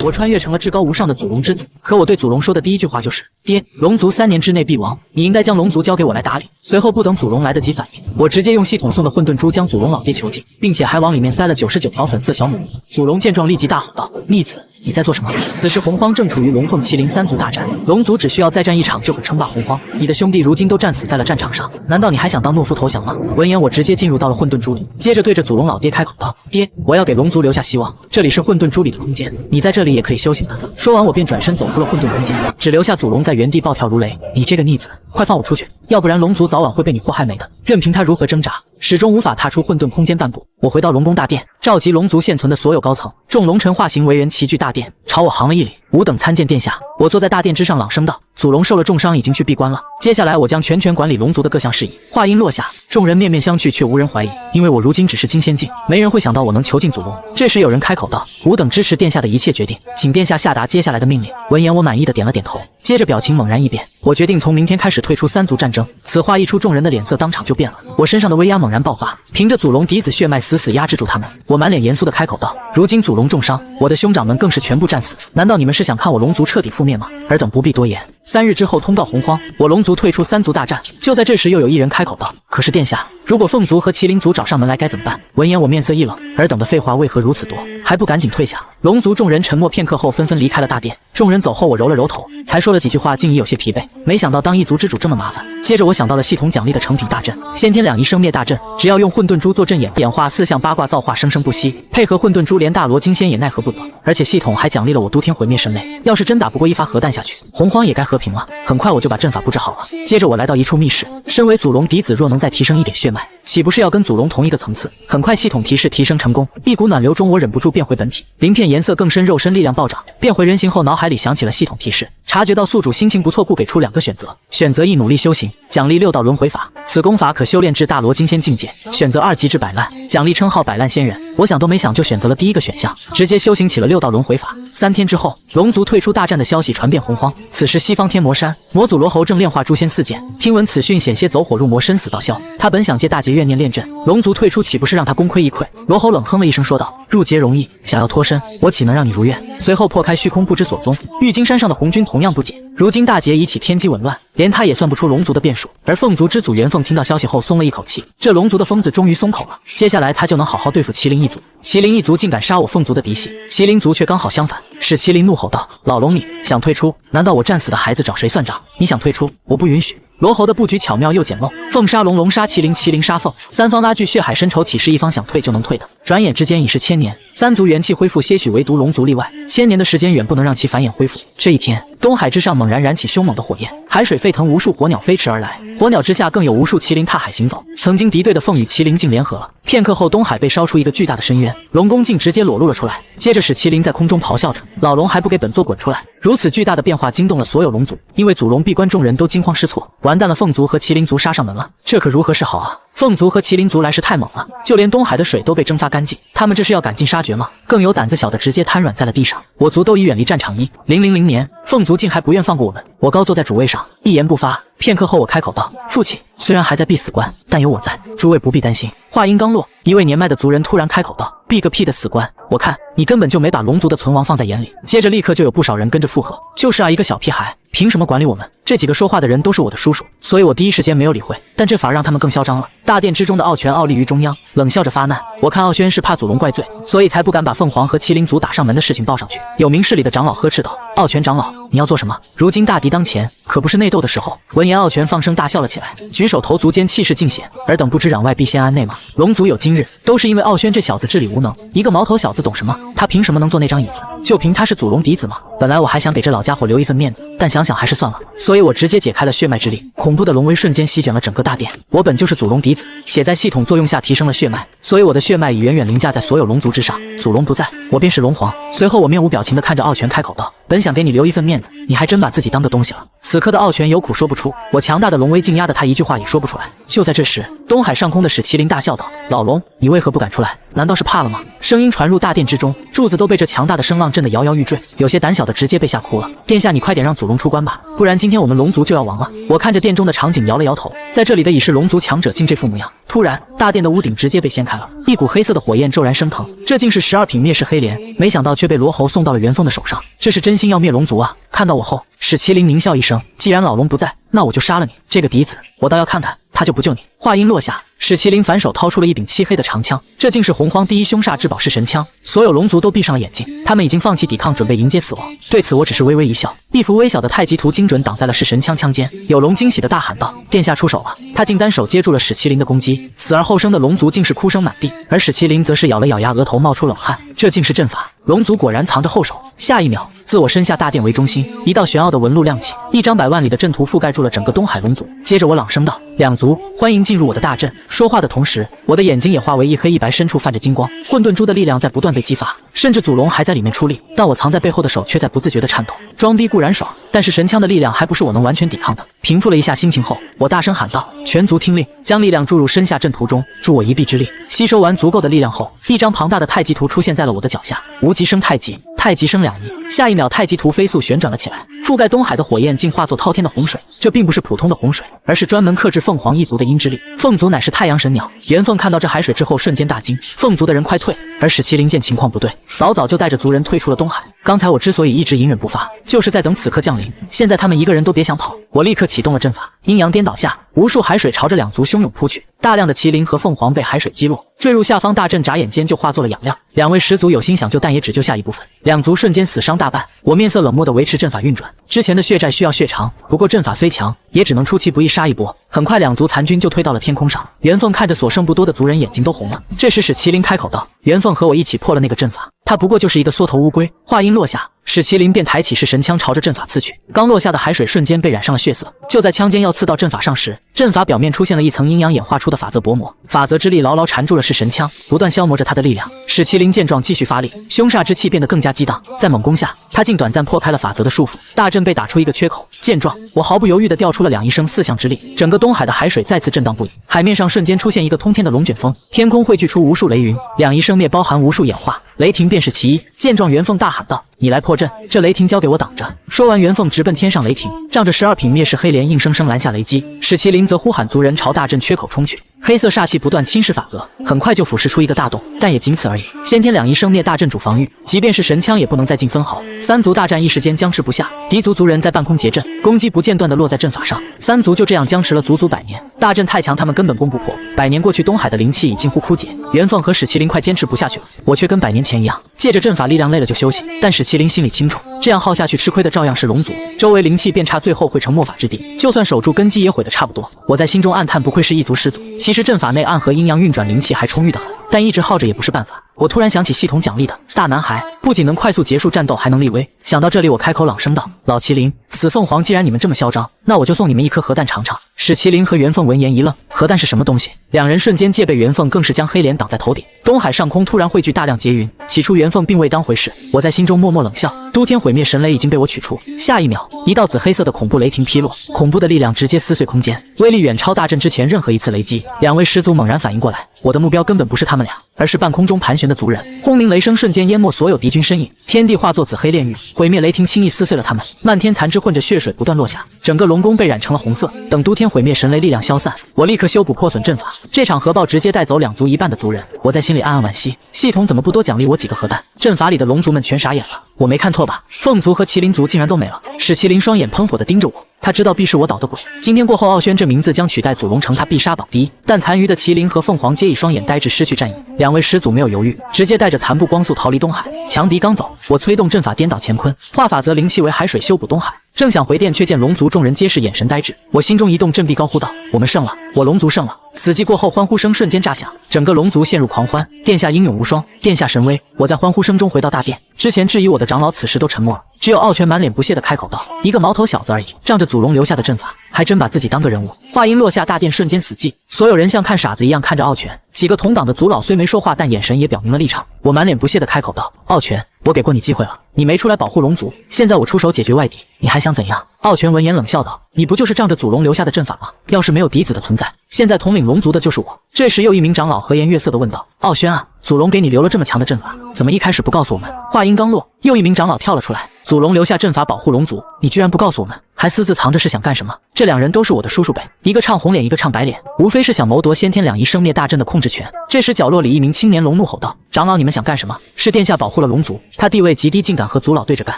我穿越成了至高无上的祖龙之子，可我对祖龙说的第一句话就是：“爹，龙族3年之内必亡，你应该将龙族交给我来打理。”随后不等祖龙来得及反应，我直接用系统送的混沌珠将祖龙老爹囚禁，并且还往里面塞了99条粉色小母鱼。祖龙见状立即大吼道：“逆子！你在做什么？”此时洪荒正处于龙凤麒麟3族大战，龙族只需要再战一场就可称霸洪荒。你的兄弟如今都战死在了战场上，难道你还想当懦夫投降吗？闻言，我直接进入到了混沌珠里，接着对着祖龙老爹开口道：“爹，我要给龙族留下希望，这里是混沌珠里的空间，你在这里也可以修行的。”说完，我便转身走出了混沌空间，只留下祖龙在原地暴跳如雷。你这个逆子，快放我出去，要不然龙族早晚会被你祸害没的。任凭他如何挣扎，始终无法踏出混沌空间半步。我回到龙宫大殿，召集龙族现存的所有高层，众龙臣化形为人齐聚大殿，朝我行了一礼：“吾等参见殿下。”我坐在大殿之上，朗声道：“祖龙受了重伤，已经去闭关了。接下来我将全权管理龙族的各项事宜。”话音落下，众人面面相觑，却无人怀疑，因为我如今只是金仙境，没人会想到我能囚禁祖龙。这时有人开口道：“吾等支持殿下的一切决定，请殿下下达接下来的命令。”闻言，我满意的点了点头，接着表情猛然一变，我决定从明天开始退出3族战争。此话一出，众人的脸色当场就变了，我身上的威压猛然爆发，凭着祖龙嫡子血脉死死压制住他们。我满脸严肃的开口道：“如今祖龙重伤，我的兄长们更是全部战死，难道你们是想看我龙族彻底覆灭吗？尔等不必多言，3日之后通告洪荒，我龙族退出3族大战。”就在这时，又有一人开口道：“可是殿下，如果凤族和麒麟族找上门来该怎么办？”闻言，我面色一冷，尔等的废话为何如此多，还不赶紧退下？龙族众人沉默片刻后，纷纷离开了大殿。众人走后，我揉了揉头，才说了几句话，竟已有些疲惫。没想到当一族之主这么麻烦。接着我想到了系统奖励的成品大阵，先天两仪生灭大阵，只要用混沌珠做阵演化4项八卦造化生生不息，配合混沌珠连大罗金仙也奈何不得。而且系统还奖励了我都天毁灭神雷，要是真打不过一发核弹下去，洪荒也该和平了。很快我就把阵法布置好了。接着我来到一处密室，身为祖龙嫡子，若能再提升一点血脉，岂不是要跟祖龙同一个层次？很快系统提示提升成功，一股暖流中我忍不住变回本体，鳞片颜色更深，肉身力量暴涨。变回人形后，脑海里响起了系统提示，察觉到宿主心情不错，故给出2个选择：选择1努力修行，奖励6道轮回法，此功法可修炼至大罗金仙境界；选择2极致摆烂，奖励称号摆烂仙人。我想都没想就选择了第一个选项，直接修行起了6道轮回法。3天之后，龙族退出大战的消息传遍洪荒。此时西方天魔山魔祖罗侯正炼化诛仙4剑，听闻此讯，险些走火入魔，生死道消。他本想借大劫怨念炼阵，龙族退出岂不是让他功亏一篑？罗侯冷哼了一声说道：“入劫容易，想要脱身，我岂能让你如愿？”随后破开虚空不知所踪。玉京山上的红军同样不解，如今大劫已起，天机紊乱，连他也算不出龙族的变数。而凤族之祖元凤听到消息后松了一口气，这龙族的疯子终于松口了，接下来他就能好好对付麒麟一族。麒麟一族竟敢杀我凤族的嫡系，麒麟族却刚好相反，使麒麟怒吼道：“老龙，你想退出？难道我战死的孩子找谁算账？你想退出，我不允许！”罗侯的布局巧妙又简陋，凤杀龙，龙杀麒麟，麒麟杀凤，三方拉锯，血海深仇，岂是一方想退就能退的？转眼之间已是1000年，3族元气恢复些许，唯独龙族例外，1000年的时间远不能让其繁衍恢复。这一天，东海之上猛然燃起凶猛的火焰，海水沸腾，无数火鸟飞驰而来，火鸟之下更有无数麒麟踏海行走。曾经敌对的凤与麒麟竟联合了。片刻后，东海被烧出一个巨大的深渊，龙宫竟直接裸露了出来，接着使麒麟在空中咆哮着：“老龙还不给本座滚出来！”如此巨大的变化惊动了所有龙族，因为祖龙闭关，众人都惊慌失措，完蛋了，凤族和麒麟族杀上门了，这可如何是好啊？凤族和麒麟族来势太猛了，就连东海的水都被蒸发干净，他们这是要赶尽杀绝吗？更有胆子小的直接瘫软在了地上。我族都已远离战场1000年，凤族竟还不愿放过我们。我高坐在主位上，一言不发。片刻后，我开口道：“父亲，虽然还在闭死关，但有我在，诸位不必担心。”话音刚落，一位年迈的族人突然开口道：“闭个屁的死关！我看你根本就没把龙族的存亡放在眼里。”接着立刻就有不少人跟着附和：“就是啊，一个小屁孩，凭什么管理我们？”这几个说话的人都是我的叔叔，所以我第一时间没有理会。但这反而让他们更嚣张了。大殿之中的傲权傲立于中央，冷笑着发难。我看傲轩是怕祖龙怪罪，所以才不敢把凤凰和麒麟族打上门的事情报上去。有明事理的长老呵斥道：“傲权长老，你要做什么？如今大敌当前，可不是内斗的时候。”闻言，傲权放声大笑了起来，举手投足间气势尽显。尔等不知攘外必先安内吗？龙族有今日，都是因为傲轩这小子治理无能，一个毛头小子懂什么？他凭什么能坐那张椅子？就凭他是祖龙嫡子吗？本来我还想给这老家伙留一份面子，但想想还是算了，所以我直接解开了血脉之力，恐怖的龙威瞬间席卷了整个大殿。我本就是祖龙嫡子，且在系统作用下提升了血脉，所以我的血脉已远远凌驾在所有龙族之上。祖龙不在，我便是龙皇。随后我面无表情地看着傲权开口道：“本想给你留一份面子。”面子，你还真把自己当个东西了。此刻的傲权有苦说不出，我强大的龙威劲压得他一句话也说不出来。就在这时，东海上空的史麒麟大笑道：“老龙，你为何不敢出来？难道是怕了吗？”声音传入大殿之中，柱子都被这强大的声浪震得摇摇欲坠，有些胆小的直接被吓哭了。殿下，你快点让祖龙出关吧，不然今天我们龙族就要亡了。我看着殿中的场景摇了摇头，在这里的已是龙族强者竟这副模样。突然，大殿的屋顶直接被掀开了，一股黑色的火焰骤然升腾，这竟是12品灭世黑莲，没想到却被罗侯送到了袁凤的手上，这是真心要灭龙族啊！看到我后，史麒麟狞笑一声，既然老龙不在，那我就杀了你。这个嫡子，我倒要看看他就不救你。话音落下，史麒麟反手掏出了一柄漆黑的长枪，这竟是洪荒第一凶煞至宝式神枪。所有龙族都闭上了眼睛，他们已经放弃抵抗，准备迎接死亡。对此我只是微微一笑，一幅微小的太极图精准挡在了式神枪枪尖。有龙惊喜的大喊道：“殿下出手了！”他竟单手接住了史麒麟的攻击，死而后生的龙族竟是哭声满地，而史麒麟则是咬了咬牙，额头冒出冷汗。这竟是阵法，龙族果然藏着后手。下一秒，自我身下大殿为中心，一道玄奥的纹路亮起，一张100万里的阵图覆盖住了整个东海龙族。接着我朗声道：“两族，欢迎进入我的大阵。”说话的同时，我的眼睛也化为一黑一白，深处泛着金光，混沌珠的力量在不断被激发，甚至祖龙还在里面出力，但我藏在背后的手却在不自觉地颤抖。装逼固然爽，但是神枪的力量还不是我能完全抵抗的。平复了一下心情后，我大声喊道：“全族听令，将力量注入身下阵图中，助我一臂之力。”吸收完足够的力量后，一张庞大的太极图出现在了我的脚下。无极生太极，太极生2仪。下一秒，太极图飞速旋转了起来，覆盖东海的火焰竟化作滔天的洪水。这并不是普通的洪水，而是专门克制凤凰一族的阴之力。凤族乃是太阳神鸟，袁凤看到这海水之后瞬间大惊：“凤族的人快退！”而史麒麟见情况不对，早就带着族人退出了东海。刚才我之所以一直隐忍不发，就是在等此刻降临。现在他们一个人都别想跑。我立刻启动了阵法，阴阳颠倒下，无数海水朝着两族汹涌扑去，大量的麒麟和凤凰被海水击落，坠入下方大阵，眨眼间就化作了养料。两位始祖有心想救，但也只救下一部分，两族瞬间死伤大半。我面色冷漠地维持阵法运转，之前的血债需要血偿，不过阵法虽强，也只能出其不意杀一波。很快，两族残军就推到了天空上。袁凤看着所剩不多的族人，眼睛都红了。这时，史麒麟开口道：“袁凤和我一起破了那个阵法，他不过就是一个缩头乌龟。”话音落下，史麒麟便抬起式神枪朝着阵法刺去。刚落下的海水瞬间被染上了血色。就在枪尖要刺到阵法上时，阵法表面出现了一层阴阳演化出的法则薄膜，法则之力牢牢缠住了式神枪，不断消磨着他的力量。史麒麟见状继续发力，凶煞之气变得更加激荡，在猛攻下，他竟短暂破开了法则的束缚，大阵被打出一个缺口。见状，我毫不犹豫地调出了2仪生4象之力，整个东海的海水再次震荡不已，海面上瞬间出现一个通天的龙卷风，天空汇聚出无数雷云。2仪生灭包含无数演化，雷霆便是其一。见状，袁凤大喊道：“你来破阵，这雷霆交给我挡着。”说完，袁凤直奔天上雷霆，仗着12品灭世黑莲硬生生拦下雷击。史麒麟则呼喊族人朝大阵缺口冲去，黑色煞气不断侵蚀法则，很快就腐蚀出一个大洞，但也仅此而已。先天2仪生灭大阵主防御，即便是神枪也不能再进分毫。3族大战一时间僵持不下，敌族族人在半空结阵，攻击不间断地落在阵法上。3族就这样僵持了足足100年，大阵太强，他们根本攻不破。100年过去，东海的灵气已近乎枯竭，袁凤和史麒麟快坚持不下去了，我却跟100年前一样，借着阵法力量累了就休息。但史麒麟心里清楚，这样耗下去吃亏的照样是龙族，周围灵气变差，最后会成末法之地，就算守住根基也毁得差不多。我在心中暗叹，不愧是一族始祖，其实阵法内暗合阴阳运转，灵气还充裕得很，但一直耗着也不是办法。我突然想起系统奖励的大男孩，不仅能快速结束战斗，还能立威。想到这里，我开口朗声道：“老麒麟，死凤凰，既然你们这么嚣张，那我就送你们一颗核弹尝尝。”史麒麟和袁凤闻言一愣，核弹是什么东西？两人瞬间戒备，袁凤更是将黑莲挡在头顶。东海上空突然汇聚大量劫云，起初袁凤并未当回事，我在心中默默冷笑。都天毁灭神雷已经被我取出，下一秒，一道紫黑色的恐怖雷霆劈落，恐怖的力量直接撕碎空间，威力远超大阵之前任何一次雷击。两位始祖猛然反应过来，我的目标根本不是他们俩，而是半空中盘旋的族人。轰鸣雷声瞬间淹没所有敌军身影，天地化作紫黑炼狱，毁灭雷霆轻易撕碎了他们，漫天残肢混着血水不断落下，整个龙宫被染成了红色。等都天毁灭神雷力量消散，我立刻修补破损阵法。这场核爆直接带走两族一半的族人，我在心里暗暗惋惜，系统怎么不多奖励我几个核弹？阵法里的龙族们全傻眼了，我没看错吧？凤族和麒麟族竟然都没了。史麒麟双眼喷火地盯着我，他知道必是我捣的鬼。今天过后，傲轩这名字将取代祖龙，成他必杀榜第一。但残余的麒麟和凤凰皆以双眼呆滞，失去战意。两位始祖没有犹豫，直接带着残部光速逃离东海。强敌刚走，我催动阵法颠倒乾坤，化法则灵气为海水修补东海。正想回殿，却见龙族众人皆是眼神呆滞。我心中一动，振臂高呼道：“我们胜了！我龙族胜了！”死寂过后，欢呼声瞬间炸响，整个龙族陷入狂欢。殿下英勇无双，殿下神威！我在欢呼声中回到大殿，之前质疑我的长老此时都沉默了，只有傲权满脸不屑地开口道：“一个毛头小子而已，仗着祖龙留下的阵法，还真把自己当个人物。”话音落下，大殿瞬间死寂，所有人像看傻子一样看着傲权。几个同党的族老虽没说话，但眼神也表明了立场。我满脸不屑地开口道：“傲权，我给过你机会了，你没出来保护龙族，现在我出手解决外敌，你还想怎样？”傲权闻言冷笑道：“你不就是仗着祖龙留下的阵法吗？要是没有嫡子的存在，现在统领龙族的就是我。”这时又一名长老和颜悦色地问道：“傲轩啊，祖龙给你留了这么强的阵法，怎么一开始不告诉我们？”话音刚落，又一名长老跳了出来：“祖龙留下阵法保护龙族，你居然不告诉我们，还私自藏着是想干什么？”这两人都是我的叔叔辈，一个唱红脸，一个唱白脸，无非是想谋夺先天两仪生灭大阵的控制权。这时角落里一名青年龙怒吼道：“长老，你们想干什么？是殿下保护了龙族，他地位极低，竟敢和族老对着干。”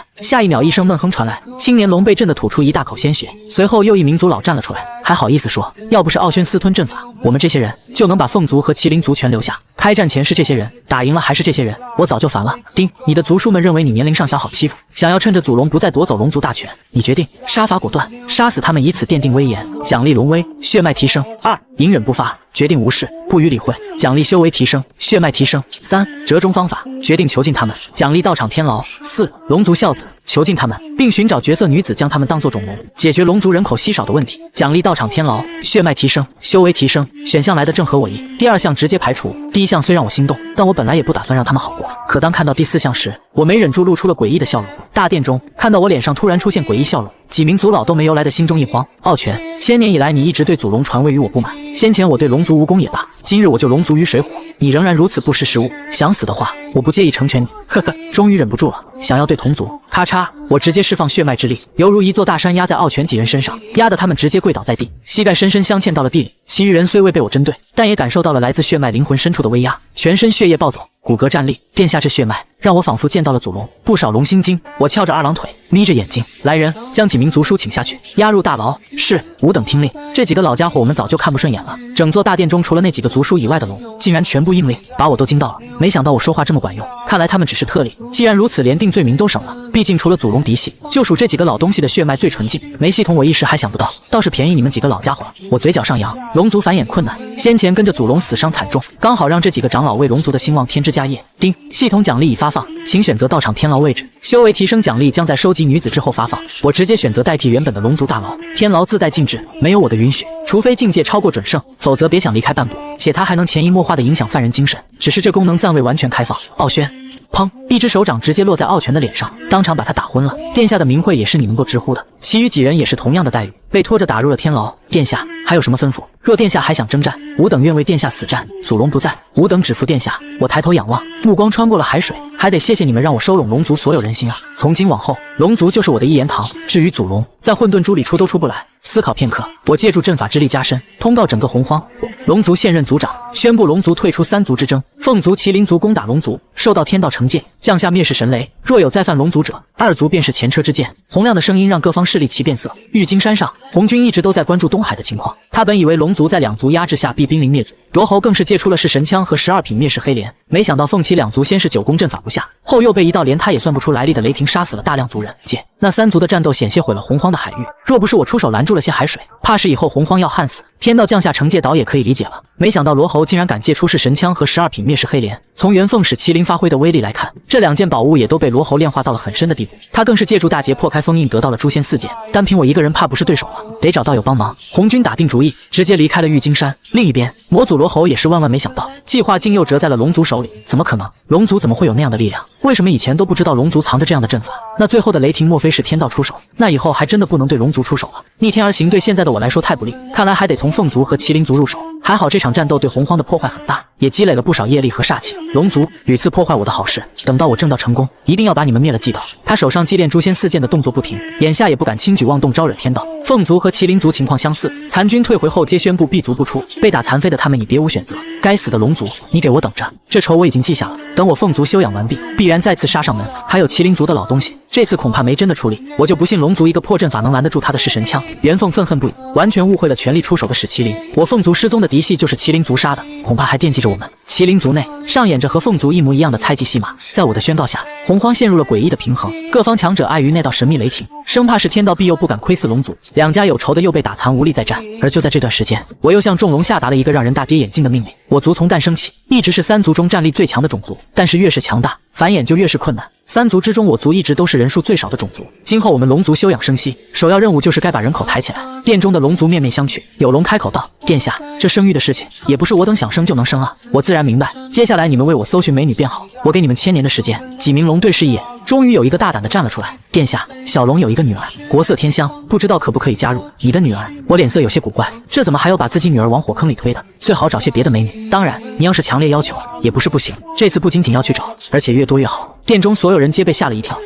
下一秒一声闷哼传来，青年龙被震得吐出一大口鲜血，随后又一名族老站了出来，还好意思说，要不是傲轩私吞阵法，我们这些人就能把凤族和麒麟族全留下。开战前是这些人，打赢了还是这些人，我早就烦了。丁，你的族叔们认为你年龄尚小好欺负，想要趁着祖龙不再夺走龙族大权，你决定杀伐果断，杀死他们，以此奠定威严，奖励龙威，血脉提升。2. 隐忍不发，决定无视，不予理会，奖励修为提升，血脉提升。3. 折中方法，决定囚禁他们，奖励道场天牢。4. 龙族孝子，囚禁他们，并寻找绝色女子将他们当作种龙，解决龙族人口稀少的问题，奖励道场天牢，血脉提升，修为提升。选项来的正合我意，第2项直接排除。第1项虽让我心动，但我本来也不打算让他们好过。可当看到第4项时，我没忍住露出了诡异的笑容。大殿中，看到我脸上突然出现诡异笑容，几名族老都没由来的心中一慌。傲权，千年以来你一直对祖龙传位于我不满，先前我对龙族无功也罢，今日我就龙族于水火，你仍然如此不识时务，想死的话，我不介意成全你。呵呵，终于忍不住了，想要对同族。咔嚓，我直接释放血脉之力，犹如一座大山压在傲权几人身上，压得他们直接跪倒在地，膝盖深深镶嵌到了地里。其余人虽未被我针对，但也感受到了来自血脉灵魂深处的威压，全身血液暴走，骨骼站立。殿下这血脉让我仿佛见到了祖龙，不少龙心经。我翘着二郎腿，眯着眼睛。来人，将几名族叔请下去，押入大牢。是，吾等听令。这几个老家伙我们早就看不顺眼了，整座大殿中除了那几个族叔以外的龙，竟然全部应令，把我都惊到了。没想到我说话这么管用，看来他们只是特例。既然如此，连定罪名都省了。毕竟除了祖龙嫡系，就属这几个老东西的血脉最纯净。没系统我一时还想不到，倒是便宜你们几个老家伙了。我嘴角上扬，龙族繁衍困难，先前跟着祖龙死伤惨重，刚好让这几个长老为龙族的兴旺添枝家业。丁，系统奖励已发放，请选择道场天牢位置，修为提升奖励将在收集女子之后发放。我直接选择代替原本的龙族大牢，天牢自带禁制，没有我的允许，除非境界超过准圣，否则别想离开半步。且它还能潜移默化地影响犯人精神，只是这功能暂未完全开放。傲轩。砰！一只手掌直接落在傲权的脸上，当场把他打昏了。殿下的名讳也是你能够直呼的。其余几人也是同样的待遇，被拖着打入了天牢。殿下还有什么吩咐？若殿下还想征战，吾等愿为殿下死战。祖龙不在，吾等只服殿下。我抬头仰望，目光穿过了海水，还得谢谢你们让我收拢龙族所有人心啊！从今往后，龙族就是我的一言堂。至于祖龙，在混沌珠里出都出不来。思考片刻，我借助阵法之力加深，通告整个洪荒。龙族现任族长宣布，龙族退出3族之争，凤族、麒麟族攻打龙族，受到天道惩戒，降下灭世神雷。若有再犯龙族者，2族便是前车之鉴。洪亮的声音让各方势力齐变色。玉京山上，红军一直都在关注东海的情况，他本以为龙族在2族压制下必濒临灭族，罗侯更是借出了弑神枪和12品灭世黑莲。没想到凤麒2族先是9攻阵法不下，后又被一道连他也算不出来历的雷霆杀死了大量族人。那3族的战斗险些毁了洪荒的海域，若不是我出手拦住了些海水，怕是以后洪荒要旱死。天道降下惩戒，倒也可以理解了。没想到罗侯竟然敢借出弑神枪和12品灭世黑莲。从元凤使麒麟发挥的威力来看，这2件宝物也都被罗侯炼化到了很深的地步。他更是借助大劫破开封印，得到了诛仙4剑。单凭我一个人怕不是对手了，得找道友帮忙。红军打定主意，直接离开了玉京山。另一边，魔祖罗侯也是万万没想到，计划竟又折在了龙族手里。怎么可能？龙族怎么会有那样的力量？为什么以前都不知道龙族藏着这样的阵法？那最后的雷霆莫非是天道出手？那以后还真的不能对龙族出手了。逆天而行对现在的我来说太不利，看来还得从凤族和麒麟族入手。还好这场战斗对洪荒的破坏很大，也积累了不少业力和煞气。龙族屡次破坏我的好事，等到我正道成功，一定要把你们灭了记到。他手上祭炼诛仙4剑的动作不停，眼下也不敢轻举妄动招惹天道。凤族和麒麟族情况相似，残军退回后皆宣布闭族不出，被打残废的他们已别无选择。该死的龙族，你给我等着，这仇我已经记下了。等我凤族休养完毕，必然再次杀上门。还有麒麟族的老东西，这次恐怕没真的处理。我就不信龙族一个破阵法能拦得住他的弑神枪。元凤愤恨不已，完全误会了全力出手的史麒麟。我凤族失踪的嫡系就是麒麟族杀的，恐怕还惦记着我们。麒麟族内上演着和凤族一模一样的猜忌戏码。在我的宣告下，洪荒陷入了诡异的平衡，各方强者碍于那道神秘雷霆，生怕是天道庇佑，不敢窥伺龙族。2家有仇的又被打残无力再战。而就在这段时间，我又向众龙下达了一个让人大跌眼镜的命令。我族从诞生起一直是3族中战力最强的种族，但是越是强大，繁衍就越是困难。三族之中，我族一直都是人数最少的种族。今后我们龙族休养生息，首要任务就是该把人口抬起来。殿中的龙族面面相觑，有龙开口道：“殿下，这生育的事情也不是我等想生就能生啊。我自然明白。接下来你们为我搜寻美女便好，我给你们1000年的时间。”几名龙对视一眼，终于有一个大胆的站了出来：“殿下，小龙有一个女儿，国色天香，不知道可不可以加入？你的女儿？”我脸色有些古怪，这怎么还要把自己女儿往火坑里推的？最好找些别的美女。当然，你要是强烈要求，也不是不行。这次不仅仅要去找，而且越多越好。殿中所有人皆被吓了一跳。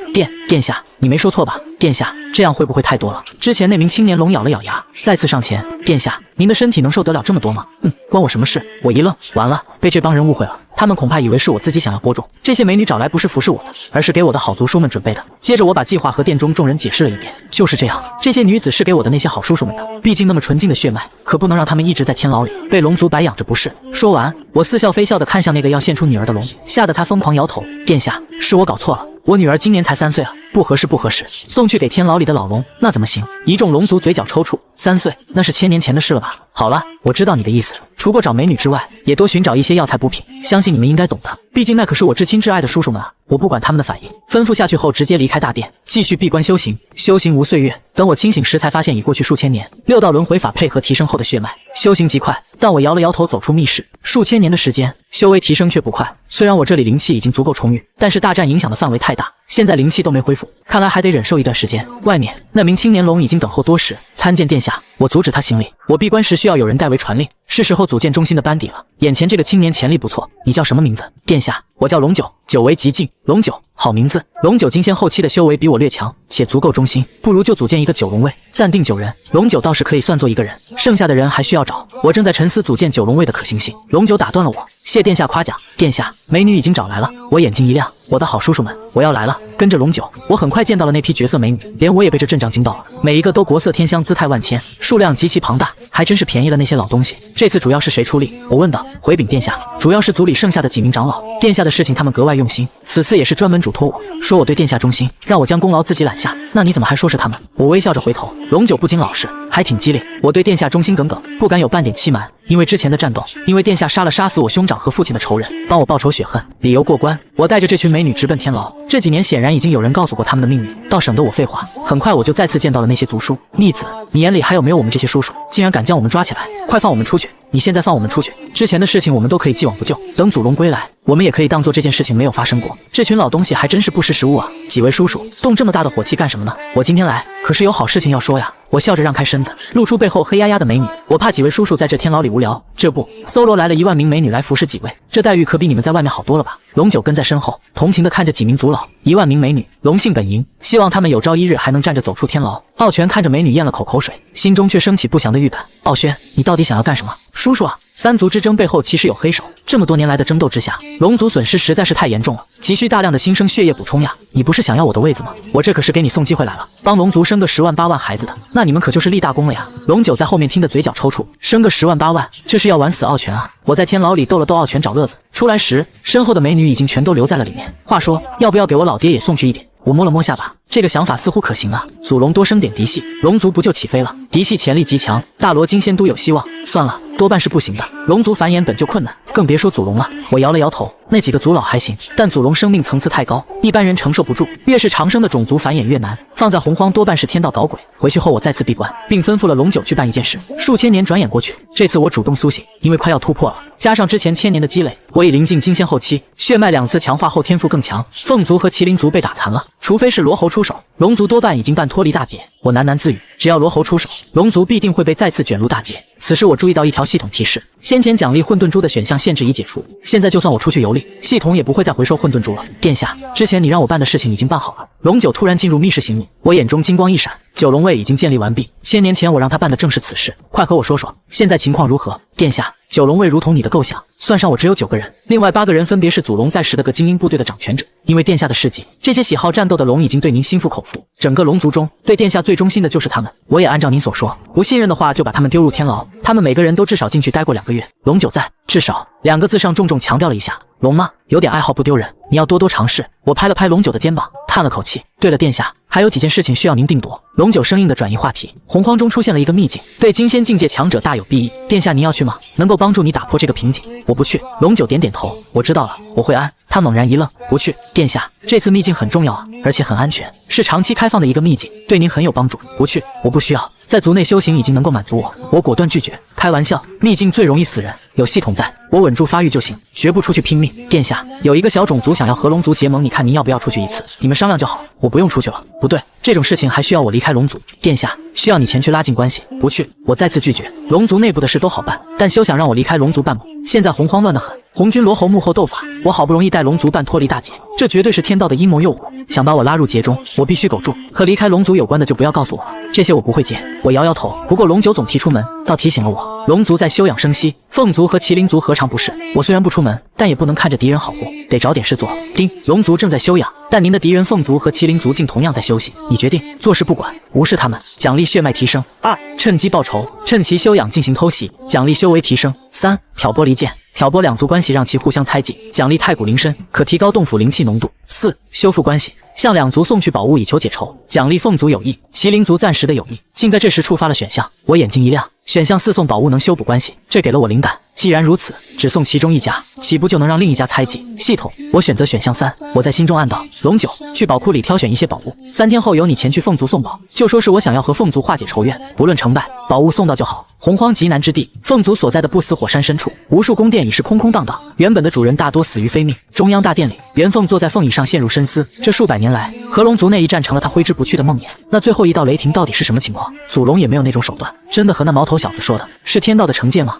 殿下，你没说错吧？殿下，这样会不会太多了？之前那名青年龙咬了咬牙，再次上前。殿下，您的身体能受得了这么多吗？关我什么事？我一愣，完了，被这帮人误会了。他们恐怕以为是我自己想要播种，这些美女找来不是服侍我的，而是给我的好族叔们准备的。接着我把计划和殿中众人解释了一遍，就是这样，这些女子是给我的那些好叔叔们的，毕竟那么纯净的血脉，可不能让他们一直在天牢里被龙族白养着不是。说完，我似笑非笑地看向那个要献出女儿的龙，吓得他疯狂摇头。殿下，是我搞错了，我女儿今年才3岁啊，不合适不合适，送去给天牢里的老龙那怎么行？一众龙族嘴角抽搐，3岁那是1000年前的事了吧？好了，我知道你的意思，除过找美女之外，也多寻找一些药材补品，相信你们应该懂的，毕竟那可是我至亲至爱的叔叔们啊。我不管他们的反应，吩咐下去后直接离开大殿，继续闭关修行。修行无岁月，等我清醒时才发现已过去数千年。6道轮回法配合提升后的血脉，修行极快，但我摇了摇头走出密室，数千年的时间，修为提升却不快。虽然我这里灵气已经足够充裕，但是大战影响的范围太大，现在灵气都没恢复，看来还得忍受一段时间。外面那名青年龙已经等候多时，参见殿下。我阻止他行礼，我闭关时需要有人代为传令，是时候组建中心的班底了。眼前这个青年潜力不错，你叫什么名字？殿下，我叫龙九，久为极境。龙九，好名字。龙九金仙后期的修为比我略强，且足够忠心，不如就组建一个9龙卫，暂定9人。龙九倒是可以算作一个人，剩下的人还需要找。我正在沉思组建9龙卫的可行性，龙九打断了我：“谢殿下夸奖，殿下，美女已经找来了。”我眼睛一亮，我的好叔叔们，我要来了！跟着龙九，我很快见到了那批绝色美女，连我也被这阵仗惊到了，每一个都国色天香，姿态万千，数量极其庞大，还真是便宜了那些老东西。这次主要是谁出力？我问道。回禀殿下，主要是族里剩下的几名长老，殿下的事情他们格外用心，此次也是专门嘱托我说我对殿下忠心，让我将功劳自己揽下。那你怎么还说是他们？我微笑着回头，龙九不仅老实，还挺机灵。我对殿下忠心耿耿，不敢有半点欺瞒。因为之前的战斗，因为殿下杀死我兄长和父亲的仇人，帮我报仇雪恨，理由过关，我带着这群美女直奔天牢。这几年显然已经有人告诉过他们的命运，倒省得我废话。很快我就再次见到了那些族叔。逆子，你眼里还有没有我们这些叔叔？竟然敢将我们抓起来，快放我们出去！你现在放我们出去，之前的事情我们都可以既往不咎，等祖龙归来，我们也可以当做这件事情没有发生过。这群老东西还真是不识时务啊！几位叔叔，动这么大的火气干什么呢？我今天来可是有好事情要说呀。我笑着让开身子，露出背后黑压压的美女。我怕几位叔叔在这天牢里无聊，这不，搜罗来了1万名美女来服侍几位，这待遇可比你们在外面好多了吧？龙九跟在身后，同情地看着几名族老，1万名美女，龙性本淫，希望他们有朝一日还能站着走出天牢。傲泉看着美女咽了口水，心中却升起不祥的预感。傲轩，你到底想要干什么？叔叔啊，3族之争背后其实有黑手，这么多年来的争斗之下，龙族损失实在是太严重了，急需大量的新生血液补充呀。你不是想要我的位子吗？我这可是给你送机会来了，帮龙族生个10万8万孩子的，那你们可就是立大功了呀。龙九在后面听得嘴角抽搐，生个10万8万，这是要玩死傲泉啊。我在天牢里逗了逗傲泉找乐子，出来时身后的美女已经全都留在了里面。话说，要不要给我老爹也送去一点？我摸了摸下巴，这个想法似乎可行啊。祖龙多生点嫡系，龙族不就起飞了？嫡系潜力极强，大罗金仙都有希望。算了，多半是不行的。龙族繁衍本就困难，更别说祖龙了。我摇了摇头，那几个族老还行，但祖龙生命层次太高，一般人承受不住。越是长生的种族繁衍越难，放在洪荒多半是天道搞鬼。回去后我再次闭关，并吩咐了龙九去办一件事。数千年转眼过去，这次我主动苏醒，因为快要突破了，加上之前1000年的积累，我已临近金仙后期，血脉2次强化后天赋更强。凤族和麒麟族被打残了，除非是罗侯出手，龙族多半已经半脱离大劫。我喃喃自语，只要罗侯出手，龙族必定会被再次卷入大劫。此时我注意到一条系统提示，先前奖励混沌珠的选项限制已解除，现在就算我出去游历，系统也不会再回收混沌珠了。殿下，之前你让我办的事情已经办好了。龙九突然进入密室行礼，我眼中金光一闪，9龙位已经建立完毕。1000年前我让他办的正是此事，快和我说说，现在情况如何？殿下，9龙卫如同你的构想，算上我只有9个人，另外8个人分别是祖龙在时的各精英部队的掌权者。因为殿下的事迹，这些喜好战斗的龙已经对您心服口服，整个龙族中对殿下最忠心的就是他们。我也按照您所说，不信任的话就把他们丢入天牢，他们每个人都至少进去待过2个月。龙九在，至少2个字上重重强调了一下。龙吗？有点爱好不丢人，你要多多尝试。我拍了拍龙九的肩膀，叹了口气。对了，殿下，还有几件事情需要您定夺。龙九生硬的转移话题，洪荒中出现了一个秘境，对金仙境界强者大有裨益。殿下您要去吗？能够帮助你打破这个瓶颈。我不去。龙九点点头，我知道了，我会安。他猛然一愣，不去。殿下，这次秘境很重要啊，而且很安全，是长期开放的一个秘境，对您很有帮助。不去，我不需要。在族内修行已经能够满足我，我果断拒绝。开玩笑，秘境最容易死人，有系统在，我稳住发育就行，绝不出去拼命。殿下，有一个小种族想要和龙族结盟，你看您要不要出去一次？你们商量就好，我不用出去了。不对，这种事情还需要我离开龙族。殿下，需要你前去拉近关系。不去，我再次拒绝。龙族内部的事都好办，但休想让我离开龙族半步。现在洪荒乱得很，红军罗侯幕后斗法，我好不容易带龙族半脱离大劫，这绝对是天道的阴谋诱捕，想把我拉入劫中，我必须苟住。和离开龙族有关的就不要告诉我了，这些我不会接。我摇摇头。不过龙九总提出门，倒提醒了我，龙族在休养生息，凤族和麒麟族何尝不是？我虽然不出门，但也不能看着敌人好过，得找点事做。丁，龙族正在休养，但您的敌人凤族和麒麟族竟同样在休息，你决定做事不管，无视他们，奖励血脉提升。2. 趁机报仇，趁其休养进行偷袭，奖励修为提升。3. 挑拨离间，挑拨两族关系让其互相猜忌，奖励太古灵参，可提高洞府灵气浓度。4. 修复关系，向两族送去宝物以求解仇，奖励凤族友谊，麒麟族暂时的友谊。竟在这时触发了选项，我眼睛一亮，选项4送宝物能修补关系，这给了我灵感。既然如此，只送其中一家，岂不就能让另一家猜忌？系统，我选择选项3。我在心中暗道：龙九，去宝库里挑选一些宝物，3天后由你前去凤族送宝，就说是我想要和凤族化解仇怨，不论成败，宝物送到就好。洪荒极南之地，凤族所在的不死火山深处，无数宫殿已是空空荡荡，原本的主人大多死于非命。中央大殿里，袁凤坐在凤椅上陷入深思，这数百年来，和龙族那一战成了他挥之不去的梦魇。那最后一道雷霆到底是什么情况？祖龙也没有那种手段，真的和那毛头小子说的是天道的惩戒吗？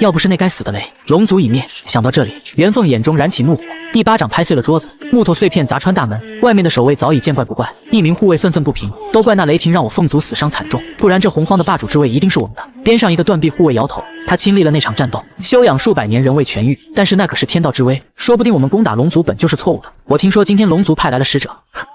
要不是那该死的雷，龙族已灭。想到这里，袁凤眼中燃起怒火，一巴掌拍碎了桌子，木头碎片砸穿大门。外面的守卫早已见怪不怪，一名护卫愤愤不平，都怪那雷霆让我凤族死伤惨重，不然这洪荒的霸主之位一定是我们的。边上一个断臂护卫摇头，他亲历了那场战斗，休养数百年仍未痊愈，但是那可是天道之威，说不定我们攻打龙族本就是错误的。我听说今天龙族派来了使者，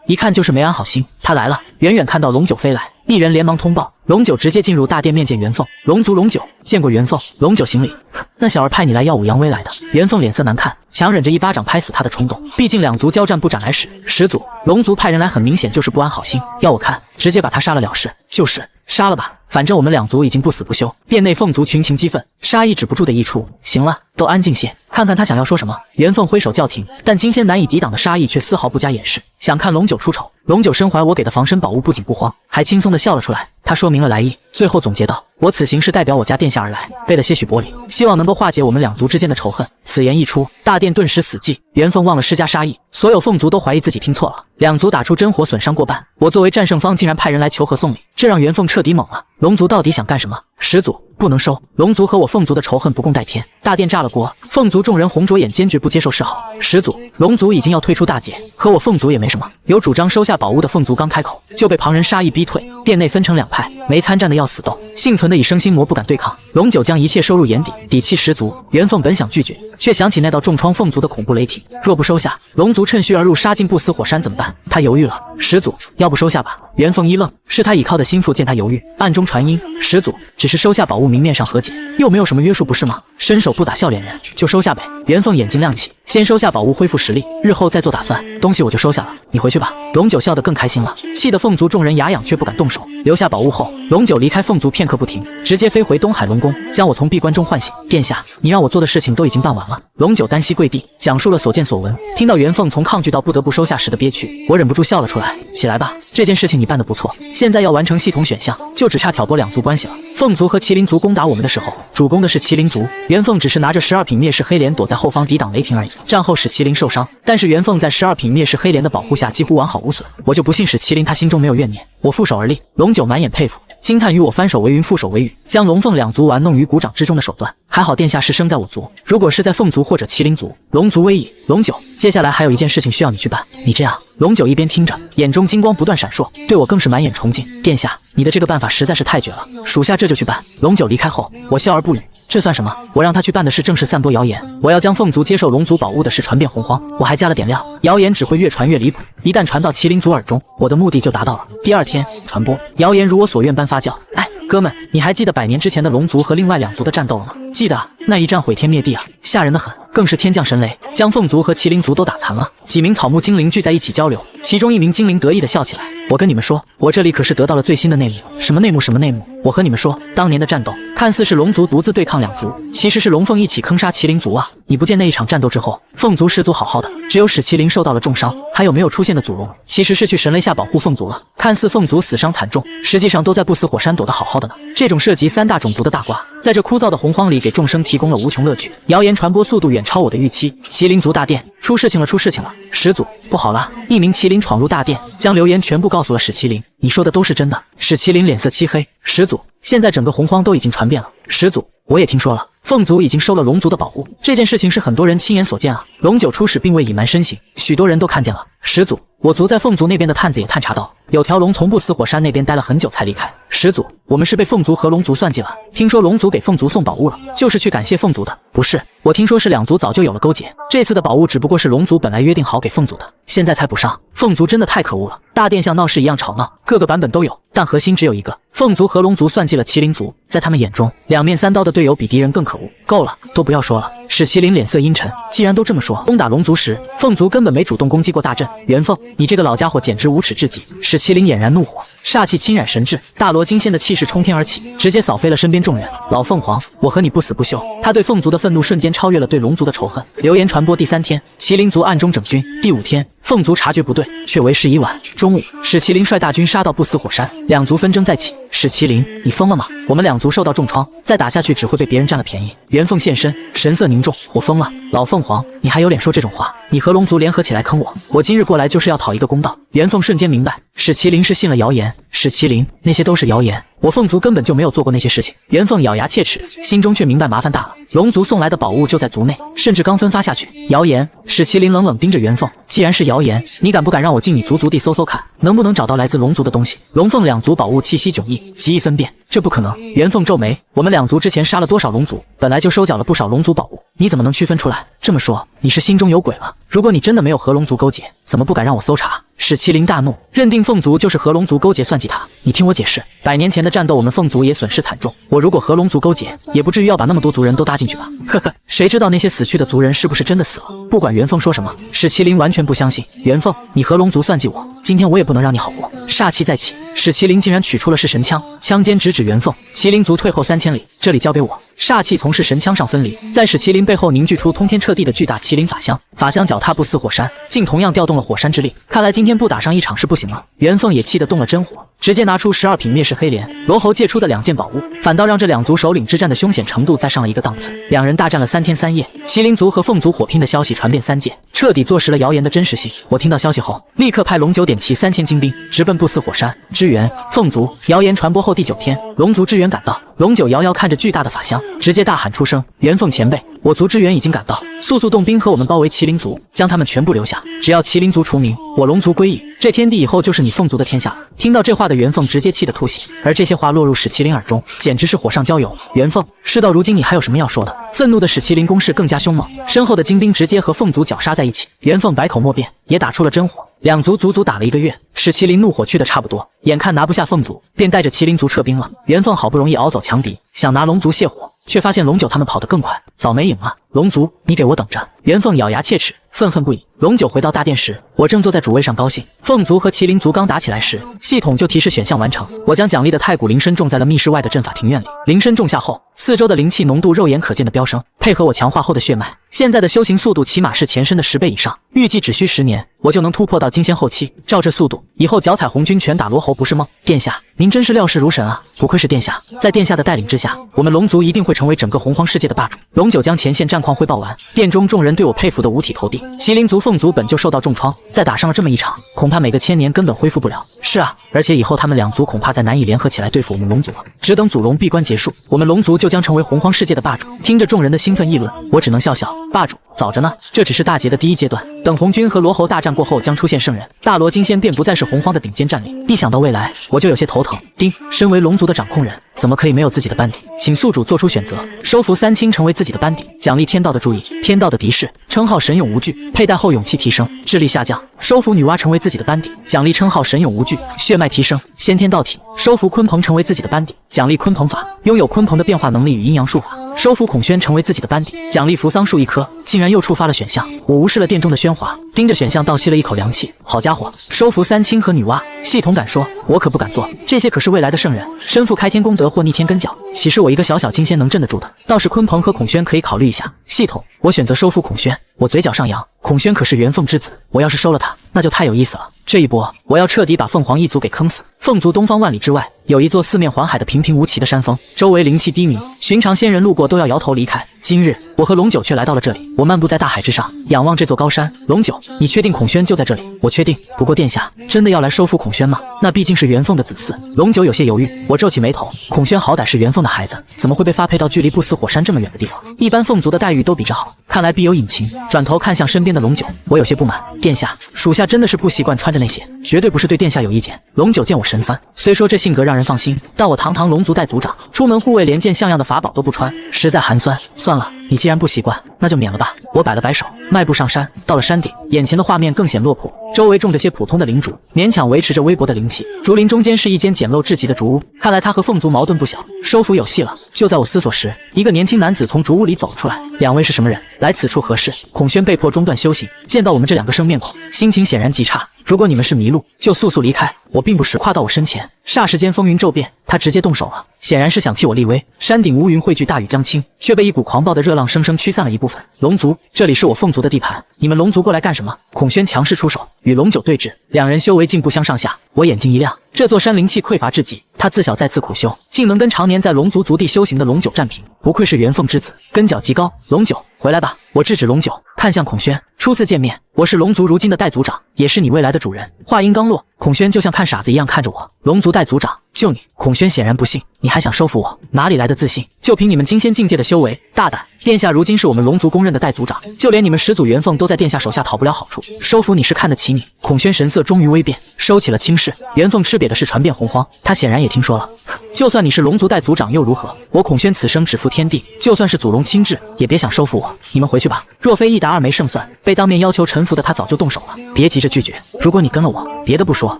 一看就是没安好心。他来了，远远看到龙九飞来，一人连忙通报。龙九直接进入大殿面见袁凤，龙族龙九见过袁凤。龙九行礼，那小儿派你来耀武扬威来的。袁凤脸色难看，强忍着一巴掌拍死他的冲动，毕竟两族交战不斩来使。始祖，龙族派人来很明显就是不安好心，要我看直接把他杀了了事。就是杀了吧，反正我们两族已经不死不休。殿内凤族群情激愤，杀意止不住的溢出。行了，都安静些，看看他想要说什么。袁凤挥手叫停，但金仙难以抵挡的杀意却丝毫不加掩饰，想看龙九出丑。龙九身怀我给的防身宝物，不仅不慌，还轻松地笑了出来。他说明了来意，最后总结道：我此行是代表我家殿下而来，备了些许薄礼，希望能够化解我们两族之间的仇恨。此言一出，大殿顿时死寂。袁凤忘了施加杀意，所有凤族都怀疑自己听错了。两族打出真火，损伤过半，我作为战胜方竟然派人来求和送礼，这让袁凤彻底懵了。龙族到底想干什么？始祖，不能收。龙族和我凤族的仇恨不共戴天。大殿炸了锅，凤族众人红着眼，坚决不接受示好。始祖，龙族已经要退出大劫，和我凤族也没什么。有主张收下宝物的凤族刚开口，就被旁人杀意逼退。殿内分成两派，没参战的要死斗，幸存的以生心魔不敢对抗。龙九将一切收入眼底，底气十足。袁凤本想拒绝，却想起那道重创凤族的恐怖雷霆，若不收下，龙族趁虚而入，杀进不死火山怎么办？他犹豫了。始祖，要不收下吧。袁凤一愣，是他倚靠的心腹见他犹豫，暗中传音：始祖，只是收下宝物，明面上和解，又没有什么约束，不是吗？伸手不打笑脸人，就收下呗。袁凤眼睛亮起，先收下宝物，恢复实力，日后再做打算。东西我就收下了，你回去吧。龙九笑得更开心了，气得凤族众人牙痒，却不敢动手。留下宝物后，龙九离开凤族片刻不停，直接飞回东海龙宫，将我从闭关中唤醒。殿下，你让我做的事情都已经办完了。龙九单膝跪地，讲述了所见所闻。听到袁凤从抗拒到不得不收下时的憋屈，我忍不住笑了出来。起来吧，这件事情你办得不错，现在要完成系统选项，就只差挑拨两族关系了。凤族和麒麟族攻打我们的时候，主攻的是麒麟族，袁凤只是拿着12品灭世黑莲躲在后方抵挡雷霆而已。战后使麒麟受伤，但是袁凤在12品灭世黑莲的保护下几乎完好无损。我就不信使麒麟他心中没有怨念。我负手而立，龙九满眼佩服，惊叹于我翻手为云覆手为雨，将龙凤两族玩弄于股掌之中的手段。还好殿下是生在我族，如果是在凤族或者麒麟族，龙族危矣。龙九，接下来还有一件事情需要你去办。你这样，龙九一边听着，眼中金光不断闪烁，对我更是满眼崇敬。殿下，你的这个办法实在是太绝了，属下这就去办。龙九离开后，我笑而不语。这算什么？我让他去办的事正是散播谣言，我要将凤族接受龙族宝物的事传遍洪荒。我还加了点料，谣言只会越传越离谱，一旦传到麒麟族耳中，我的目的就达到了。第二天，传播谣言如我所愿般发酵。哎，哥们，你还记得100年之前的龙族和另外2族的战斗了吗？记得那一战毁天灭地啊，吓人的很，更是天降神雷，将凤族和麒麟族都打残了。几名草木精灵聚在一起交流，其中一名精灵得意地笑起来。我跟你们说，我这里可是得到了最新的内幕。什么内幕？什么内幕？我和你们说，当年的战斗看似是龙族独自对抗两族，其实是龙凤一起坑杀麒麟族啊！你不见那一场战斗之后，凤族士卒好好的，只有史麒麟受到了重伤，还有没有出现的祖龙，其实是去神雷下保护凤族了。看似凤族死伤惨重，实际上都在不死火山躲得好好的呢。这种涉及3大种族的大瓜，在这枯燥的洪荒里给众生提供了无穷乐趣。谣言传播速度远超我的预期，麒麟族大殿出事情了，出事情了！始祖，不好了！一名麒麟闯入大殿，将流言全部告诉了史麒麟。你说的都是真的？史麒麟脸色漆黑。始祖，现在整个洪荒都已经传遍了。始祖，我也听说了，凤族已经收了龙族的宝物，这件事情是很多人亲眼所见啊。龙九出使并未隐瞒身形，许多人都看见了。始祖，我族在凤族那边的探子也探查到，有条龙从不死火山那边待了很久才离开。始祖，我们是被凤族和龙族算计了。听说龙族给凤族送宝物了，就是去感谢凤族的。不是，我听说是两族早就有了勾结，这次的宝物只不过是龙族本来约定好给凤族的，现在才补上。凤族真的太可恶了，大殿像闹事一样吵闹，各个版本都有，但核心只有一个：凤族和龙族算计了麒麟族，在他们眼中，两面三刀的队友比敌人更可恶。够了，都不要说了。史麒麟脸色阴沉，既然都这么说，攻打龙族时，凤族根本没主动攻击过大阵。元凤，你这个老家伙简直无耻至极！史麒麟俨然怒火，煞气侵染神智，大罗金仙的气势冲天而起，直接扫飞了身边众人。老凤凰，我和你不死不休！他对凤族的愤怒瞬间超越了对龙族的仇恨。流言传播第3天，麒麟族暗中整军；第5天，凤族察觉不对，却为时已晚。中午，史麒麟率大军杀到不死火山，两族纷争再起。史麒麟，你疯了吗？我们两族受到重创，再打下去只会被别人占了便宜。元凤现身，神色凝重，我疯了！老凤凰，你还有脸说这种话？你和龙族联合起来坑我，我今日过来就是要讨一个公道。元凤瞬间明白，史麒麟是信了谣言。史麒麟，那些都是谣言，我凤族根本就没有做过那些事情。元凤咬牙切齿，心中却明白麻烦大了。龙族送来的宝物就在族内，甚至刚分发下去。谣言！史麒麟冷冷盯着元凤，既然是谣言，你敢不敢让我进你族地搜搜看，能不能找到来自龙族的东西？龙凤两族宝物气息迥异，极易分辨。这不可能！元凤皱眉，我们两族之前杀了多少龙族，本来就收缴了不少龙族宝物，你怎么能区分出来？这么说，你是心中有鬼了？如果你真的没有和龙族勾结，怎么不敢让我搜查？史麒麟大怒，认定凤族就是和龙族勾结算计他。你听我解释，100年前的战斗，我们凤族也损失惨重。我如果和龙族勾结，也不至于要把那么多族人都搭进去吧？呵呵，谁知道那些死去的族人是不是真的死了？不管元凤说什么，史麒麟完全不相信。元凤，你和龙族算计我，今天我也不能让你好过。煞气再起，史麒麟竟然取出了噬神枪，枪尖直指元凤。麒麟族退后3000里，这里交给我。煞气从噬神枪上分离，在史麒麟背后凝聚出通天彻地的巨大麒麟法相，法相脚踏不死火山，竟同样调动了火山之力。看来今天不打上一场是不行了。元凤也气得动了真火，直接拿出12品灭世黑莲，罗侯借出的2件宝物，反倒让这两族首领之战的凶险程度再上了一个档次。两人大战了3天3夜，麒麟族和凤族火拼的消息传遍3界，彻底坐实了谣言的真实性。我听到消息后，立刻派龙九点齐3000精兵直奔不死火山支援凤族。谣言传播后第9天，龙族支援赶到，龙九遥遥看着巨大的法相，直接大喊出声：元凤前辈，我族支援已经赶到，速速动兵和我们包围麒麟族，将他们全部留下，只要麒麟族除名，我龙族归义，这天地以后就是你凤族的天下了。听到这话的元凤直接气得吐血，而这些话落入史麒麟耳中，简直是火上浇油。元凤，事到如今你还有什么要说的？愤怒的史麒麟攻势更加凶猛，身后的精兵直接和凤族绞杀在一起。元凤百口莫辩，也打出了真火。两族足足打了1个月，史麒麟怒火去的差不多，眼看拿不下凤族，便带着麒麟族撤兵了。元凤好不容易熬走强敌，想拿龙族泄火，却发现龙九他们跑得更快，早没影了。龙族，你给我等着！元凤咬牙切齿，愤恨不已。龙九回到大殿时，我正坐在主位上高兴。凤族和麒麟族刚打起来时，系统就提示选项完成。我将奖励的太古灵参种在了密室外的阵法庭院里。灵参种下后，四周的灵气浓度肉眼可见的飙升，配合我强化后的血脉，现在的修行速度起码是前身的10倍以上。预计只需10年，我就能突破到金仙后期。照这速度，以后脚踩红军拳打罗侯不是梦。殿下，您真是料事如神啊！不愧是殿下，在殿下的带领之下，我们龙族一定会成为整个洪荒世界的霸主。龙九将前线战况汇报完，殿中众人对我佩服得五体投地。麒麟族、凤族本就受到重创，再打上了这么一场，恐怕每个1000年根本恢复不了。是啊，而且以后他们两族恐怕再难以联合起来对付我们龙族了。只等祖龙闭关结束，我们龙族就将成为洪荒世界的霸主。听着众人的兴奋议论，我只能笑笑。霸主早着呢，这只是大劫的第1阶段，等红军和罗侯大战过后，将出现圣人，大罗金仙便不再是洪荒的顶尖战力。一想到未来，我就有些头疼。丁，身为龙族的掌控人，怎么可以没有自己的班底？请宿主做出选择，收服3清成为自己的班底，奖励天道的注意，天道的敌视，称号神勇无惧，佩戴后勇气提升，智力下降；收服女娲成为自己的班底，奖励称号神勇无惧，血脉提升，先天道体；收服鲲鹏成为自己的班底，奖励鲲鹏法，拥有鲲鹏的变化能力与阴阳术法。收服孔宣成为自己的班底，奖励扶桑树1棵，竟然又触发了选项。我无视了殿中的喧哗，盯着选项倒吸了一口凉气。好家伙，收服3卿和女娲，系统敢说，我可不敢做。这些可是未来的圣人，身负开天功德或逆天根脚，岂是我一个小小金仙能镇得住的？倒是鲲鹏和孔宣可以考虑一下。系统，我选择收服孔宣。我嘴角上扬，孔宣可是元凤之子，我要是收了他，那就太有意思了。这一波，我要彻底把凤凰一族给坑死。凤族东方万里之外，有一座四面环海的平平无奇的山峰，周围灵气低迷，寻常仙人路过都要摇头离开。今日，我和龙九却来到了这里。我漫步在大海之上，仰望这座高山。龙九，你确定孔宣就在这里？我确定。不过殿下真的要来收服孔宣吗？那毕竟是元凤的子嗣。龙九有些犹豫。我皱起眉头，孔宣好歹是元凤的孩子，怎么会被发配到距离不死火山这么远的地方？一般凤族的待遇都比这好，看来必有隐情。转头看向身边的龙九，我有些不满。殿下，属下真的是不习惯穿着那些，绝对不是对殿下有意见。龙九见我神酸，虽说这性格让人放心，但我堂堂龙族代族长，出门护卫连件像样的法宝都不穿，实在寒酸。算了，你既然不习惯，那就免了吧。我摆了摆手，迈步上山，到了山顶，眼前的画面更显落魄。周围种着些普通的灵竹，勉强维持着微薄的灵气。竹林中间是一间简陋至极的竹屋，看来他和凤族矛盾不小，收服有戏了。就在我思索时，一个年轻男子从竹屋里走了出来。两位是什么人？来此处何事？孔宣被迫中断修行，见到我们这2个生面孔，心情显然极差。如果你们是迷路，就速速离开。我并不识，跨到我身前，霎时间风云骤变，他直接动手了，显然是想替我立威。山顶乌云汇聚，大雨将倾，却被一股狂暴的热浪生生驱散了一部分。龙族，这里是我凤族的地盘，你们龙族过来干什么？孔宣强势出手，与龙九对峙，两人修为竟不相上下。我眼睛一亮，这座山灵气匮乏至极，他自小在此苦修，竟能跟常年在龙族族地修行的龙九战平，不愧是元凤之子，根脚极高。龙九，回来吧！我制止龙九，看向孔宣。初次见面，我是龙族如今的代族长，也是你未来的主人。话音刚落，孔宣就像看傻子一样看着我。龙族代族长，就你？孔宣显然不信，你还想收服我？哪里来的自信？就凭你们金仙境界的修为，大胆！殿下如今是我们龙族公认的代族长，就连你们始祖元凤都在殿下手下讨不了好处，收服你是看得起你。孔宣神色终于微变，收起了轻视。元凤吃瘪的是传遍洪荒，他显然也听说了。就算你是龙族代族长又如何？我孔宣此生只负天地，就算是祖龙亲至，也别想收服我。你们回去吧。若非一打2没胜算，被当面要求臣服的他早就动手了。别急着拒绝，如果你跟了我，别的不说，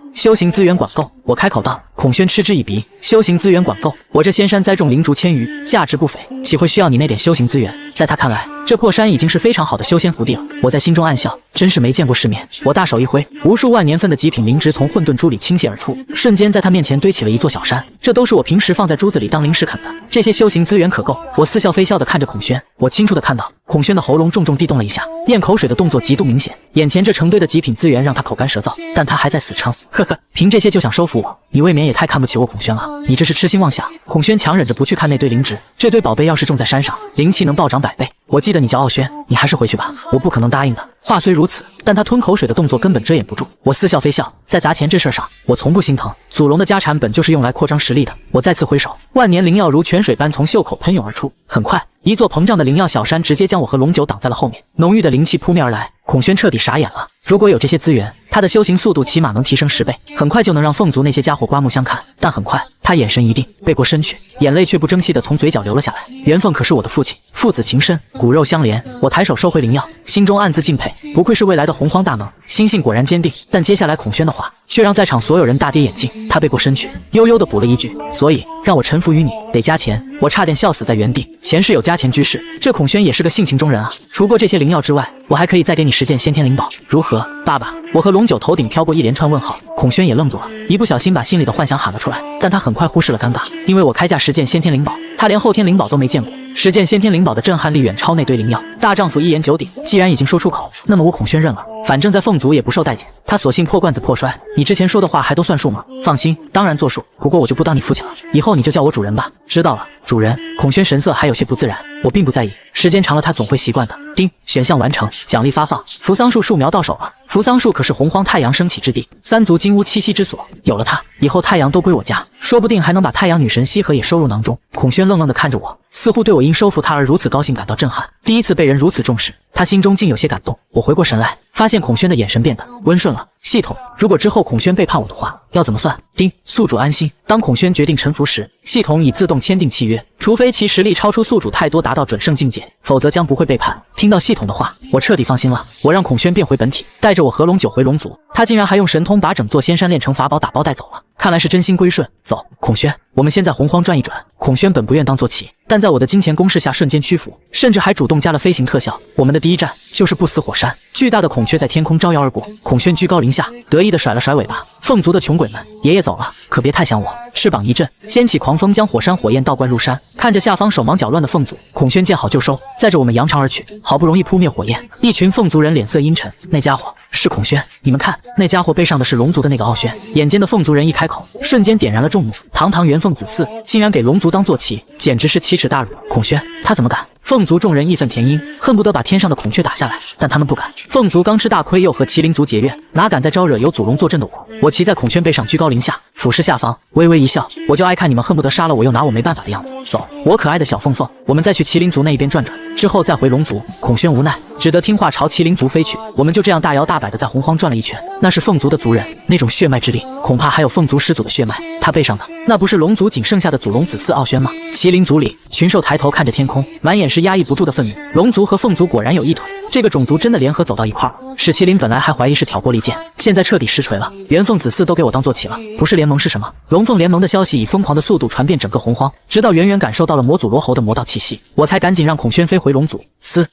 修行资源管够。我开口道。孔宣嗤之以鼻，修行资源管够？我这仙山栽种灵竹1000余，价值不菲，岂会需要你那点修行资源？在他看来，这破山已经是非常好的修仙福地了。我在心中暗笑，真是没见过世面。我大手一挥，无数万年份的极品灵芝从混沌珠里倾泻而出，瞬间在他面前堆起了一座小山。这都是我平时放在珠子里当零食啃的，这些修行资源可够？我似笑非笑地看着孔宣，我清楚地看到孔宣的喉咙重重地动了一下，咽口水的动作极度明显。眼前这成堆的极品资源让他口干舌燥，但他还在死撑。呵呵，凭这些就想收服我，你未免也太看不起我孔宣了。你这是痴心妄想。孔宣强忍着不去看那堆灵芝，这堆宝贝要是种在山上，灵气能暴涨100倍。我记得你叫傲轩，你还是回去吧，我不可能答应的。话虽如此，但他吞口水的动作根本遮掩不住。我似笑非笑，在砸钱这事上，我从不心疼。祖龙的家产本就是用来扩张实力的。我再次挥手，万年灵药如泉水般从袖口喷涌而出。很快，一座膨胀的灵药小山直接将我和龙九挡在了后面，浓郁的灵气扑面而来。孔宣彻底傻眼了。如果有这些资源，他的修行速度起码能提升10倍，很快就能让凤族那些家伙刮目相看。但很快，他眼神一定，背过身去，眼泪却不争气地从嘴角流了下来。元凤可是我的父亲，父子情深，骨肉相连。我抬手收回灵药，心中暗自敬佩，不愧是未来的洪荒大能，心性果然坚定。但接下来孔宣的话却让在场所有人大跌眼镜。他背过身去，悠悠地补了一句：所以让我臣服于你，得加钱。我差点笑死在原地。前世有加钱居士，这孔宣也是个性情中人啊。除过这些灵药之外，我还可以再给你10件先天灵宝，如何？爸爸。我和龙九头顶飘过一连串问号，孔宣也愣住了，一不小心把心里的幻想喊了出来，但他很快忽视了尴尬，因为我开价10件先天灵宝，他连后天灵宝都没见过。10件先天灵宝的震撼力远超那堆灵药。大丈夫一言九鼎，既然已经说出口，那么我孔宣认了。反正在凤族也不受待见，他索性破罐子破摔。你之前说的话还都算数吗？放心，当然作数。不过我就不当你父亲了，以后你就叫我主人吧。知道了，主人。孔宣神色还有些不自然，我并不在意，时间长了他总会习惯的。叮，选项完成，奖励发放，扶桑树树苗到手了。扶桑树可是洪荒太阳升起之地，3族金乌栖息之所，有了它，以后太阳都归我家，说不定还能把太阳女神羲和也收入囊中。孔宣愣愣地看着我，似乎对我因收服他而如此高兴感到震撼，第一次被人如此重视，他心中竟有些感动。我回过神来，发现孔宣的眼神变得温顺了。系统，如果之后孔宣背叛我的话，要怎么算？叮，宿主安心。当孔宣决定臣服时，系统已自动签订契约，除非其实力超出宿主太多，达到准圣境界，否则将不会背叛。听到系统的话，我彻底放心了。我让孔宣变回本体，带着我合龙九回龙族。他竟然还用神通把整座仙山炼成法宝，打包带走了。看来是真心归顺。走，孔宣，我们先在洪荒转一转。孔宣本不愿当坐骑，但在我的金钱攻势下瞬间屈服，甚至还主动加了飞行特效。我们的第一站就是不死火山。巨大的孔雀在天空招摇而过，孔宣居高临下，得意地甩了甩尾巴。凤族的穷鬼们，爷爷走了，可别太想我。翅膀一震，掀起狂风，将火山火焰倒灌入山。看着下方手忙脚乱的凤族，孔宣见好就收，载着我们扬长而去。好不容易扑灭火焰，一群凤族人脸色阴沉。那家伙是孔宣，你们看，那家伙背上的是龙族的那个傲轩。眼尖的凤族人一开口，瞬间点燃了众怒。堂堂元凤子嗣，竟然给龙族当坐骑，简直是奇耻大辱。孔宣，他怎么敢？凤族众人义愤填膺，恨不得把天上的孔雀打下来，但他们不敢。凤族刚吃大亏，又和麒麟族结怨，哪敢再招惹有祖龙坐镇的我？我骑在孔宣背上，居高临下，俯视下方，微微一笑。我就爱看你们恨不得杀了我，又拿我没办法的样子。走，我可爱的小凤凤，我们再去麒麟族那一边转转，之后再回龙族。孔宣无奈，只得听话朝麒麟族飞去。我们就这样大摇大摆的在洪荒转了一圈。那是凤族的族人，那种血脉之力，恐怕还有凤族始祖的血脉。他背上的那不是龙族仅剩下的祖龙子嗣傲轩吗？麒麟族里，群兽抬头看着天空，满眼是压抑不住的愤怒。龙族和凤族果然有一腿，这个种族真的联合走到一块儿。史麒麟本来还怀疑是挑拨离间，现在彻底实锤了。元凤子嗣都给我当坐骑了，不是联盟是什么？龙凤联盟的消息以疯狂的速度传遍整个洪荒，直到远远感受到了魔祖罗侯的魔道气息，我才赶紧让孔宣飞回龙族。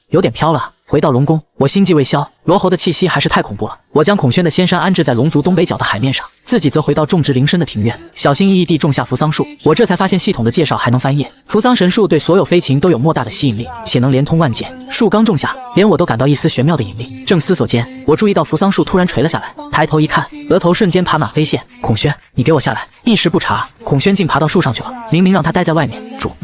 有点飘了。回到龙宫，我心悸未消，罗侯的气息还是太恐怖了。我将孔宣的仙山安置在龙族东北角的海面上，自己则回到种植灵参的庭院，小心翼翼地种下扶桑树。我这才发现系统的介绍还能翻页，扶桑神树对所有飞禽都有莫大的吸引力，且能连通万界。树刚种下，连我都感到一丝玄妙的引力。正思索间，我注意到扶桑树突然垂了下来，抬头一看，额头瞬间爬满飞线。孔宣，你给我下来！一时不察，孔宣竟爬到树上去了。明明让他待在外面。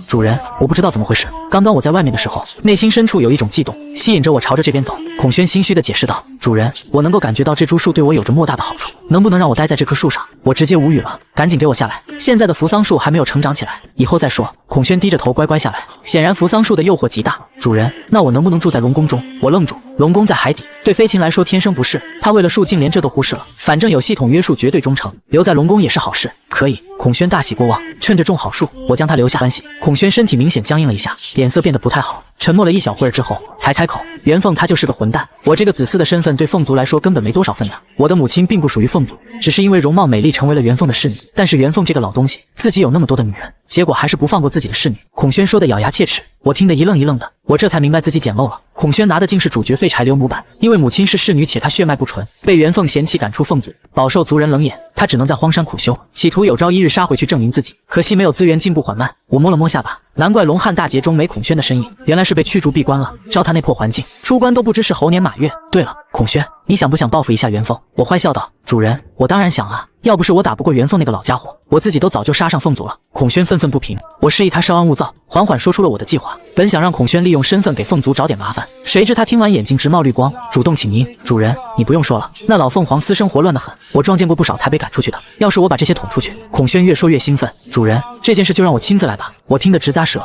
主人，我不知道怎么回事。刚刚我在外面的时候，内心深处有一种悸动，吸引着我朝着这边走。孔宣心虚地解释道：“主人，我能够感觉到这株树对我有着莫大的好处，能不能让我待在这棵树上？”我直接无语了，赶紧给我下来！现在的扶桑树还没有成长起来，以后再说。孔宣低着头乖乖下来，显然扶桑树的诱惑极大。主人，那我能不能住在龙宫中？我愣住，龙宫在海底，对飞禽来说天生不适。他为了树竟连这都忽视了。反正有系统约束，绝对忠诚，留在龙宫也是好事。可以。孔宣大喜过望，趁着种好树，我将他留下。关系。孔宣身体明显僵硬了一下，脸色变得不太好，沉默了一小会儿之后，才开口：“元凤他就是个混蛋，我这个子嗣的身份对凤族来说根本没多少分量。我的母亲并不属于凤族，只是因为容貌美丽成为了元凤的侍女。但是元凤这个老东西，自己有那么多的女人，结果还是不放过自己的侍女。”孔宣说的咬牙切齿，我听得一愣一愣的，我这才明白自己捡漏了。孔宣拿的竟是主角废柴留模板，因为母亲是侍女，且她血脉不纯，被元凤嫌弃赶出凤族，饱受族人冷眼。他只能在荒山苦修，企图有朝一日杀回去证明自己。可惜没有资源，进步缓慢。我摸了摸下巴，难怪龙汉大劫中没孔宣的身影，原来是被驱逐闭关了。照他那破环境，出关都不知是猴年马月。对了，孔宣，你想不想报复一下元凤？我坏笑道：“主人，我当然想啊，要不是我打不过元凤那个老家伙，我自己都早就杀上凤族了。”孔宣愤愤不平，我示意他稍安勿躁，缓缓说出了我的计划。本想让孔宣利用身份给凤族找点麻烦，谁知他听完眼睛直冒绿光，主动请缨：“主人，你不用说了，那老凤凰私生活乱得很，我撞见过不少才被赶出去的。要是我把这些捅出去……”孔宣越说越兴奋：“主人，这件事就让我亲自来吧。”我听得直咂舌，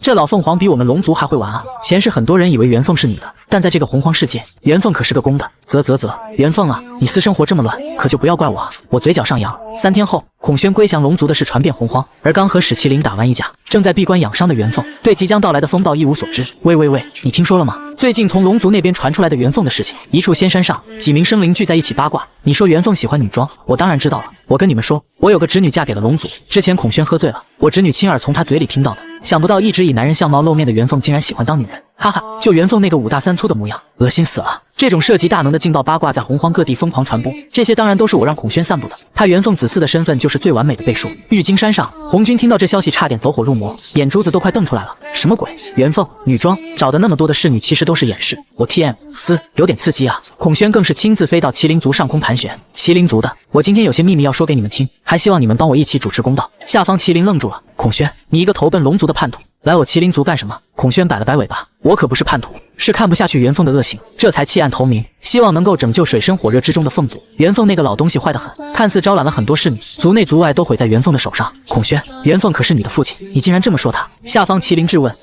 这老凤凰比我们龙族还会玩啊！前世很多人以为元凤是女的，但在这个洪荒世界，元凤可是个公的。元凤啊，你私生活这么乱，可就不要怪我啊！我嘴角上扬。3天后，孔宣归降龙族的事传遍洪荒，而刚和史麒麟打完一架，正在闭关养伤的元凤，对即将到来的风暴一无所知。喂，你听说了吗？最近从龙族那边传出来的元凤的事情，一处仙山上，几名生灵聚在一起八卦。你说元凤喜欢女装，我当然知道了。我跟你们说，我有个侄女嫁给了龙族，之前孔宣喝醉了，我侄女亲耳从他嘴里听到的。想不到一直以男人相貌露面的元凤，竟然喜欢当女人，哈哈！就元凤那个5大3粗的模样，恶心死了。这种涉及大能的劲爆八卦在洪荒各地疯狂传播，这些当然都是我让孔宣散布的。他元凤子嗣的身份就是最完美的背书。玉京山上，红军听到这消息差点走火入魔，眼珠子都快瞪出来了。什么鬼？元凤女装找的那么多的侍女，其实都是掩饰。我 TM 有点刺激啊！孔宣更是亲自飞到麒麟族上空盘旋。麒麟族的，我今天有些秘密要说给你们听，还希望你们帮我一起主持公道。下方麒麟愣住了，孔宣，你一个投奔龙族的叛徒，来我麒麟族干什么？孔宣摆了摆尾巴，我可不是叛徒，是看不下去元凤的恶行，这才弃暗投明，希望能够拯救水深火热之中的凤族。元凤那个老东西坏得很，看似招揽了很多侍女，族内族外都毁在元凤的手上。孔宣，元凤可是你的父亲，你竟然这么说他？下方麒麟质问，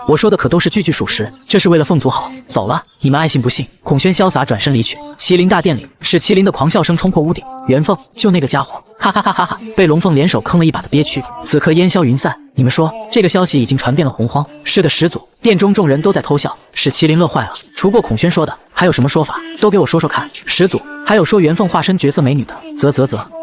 我说的可都是句句属实，这是为了凤族好。走了，你们爱信不信。孔宣潇洒转身离去。麒麟大殿里，史麒麟的狂笑声冲破屋顶。元凤，就那个家伙，哈哈哈哈哈！被龙凤联手坑了一把的憋屈，此刻烟消云散。你们说这个消息已经传遍了洪荒。是的，始祖。殿中众人都在偷笑，使麒麟乐坏了。除过孔宣说的，还有什么说法？都给我说说看。始祖，还有说袁凤化身绝色美女的，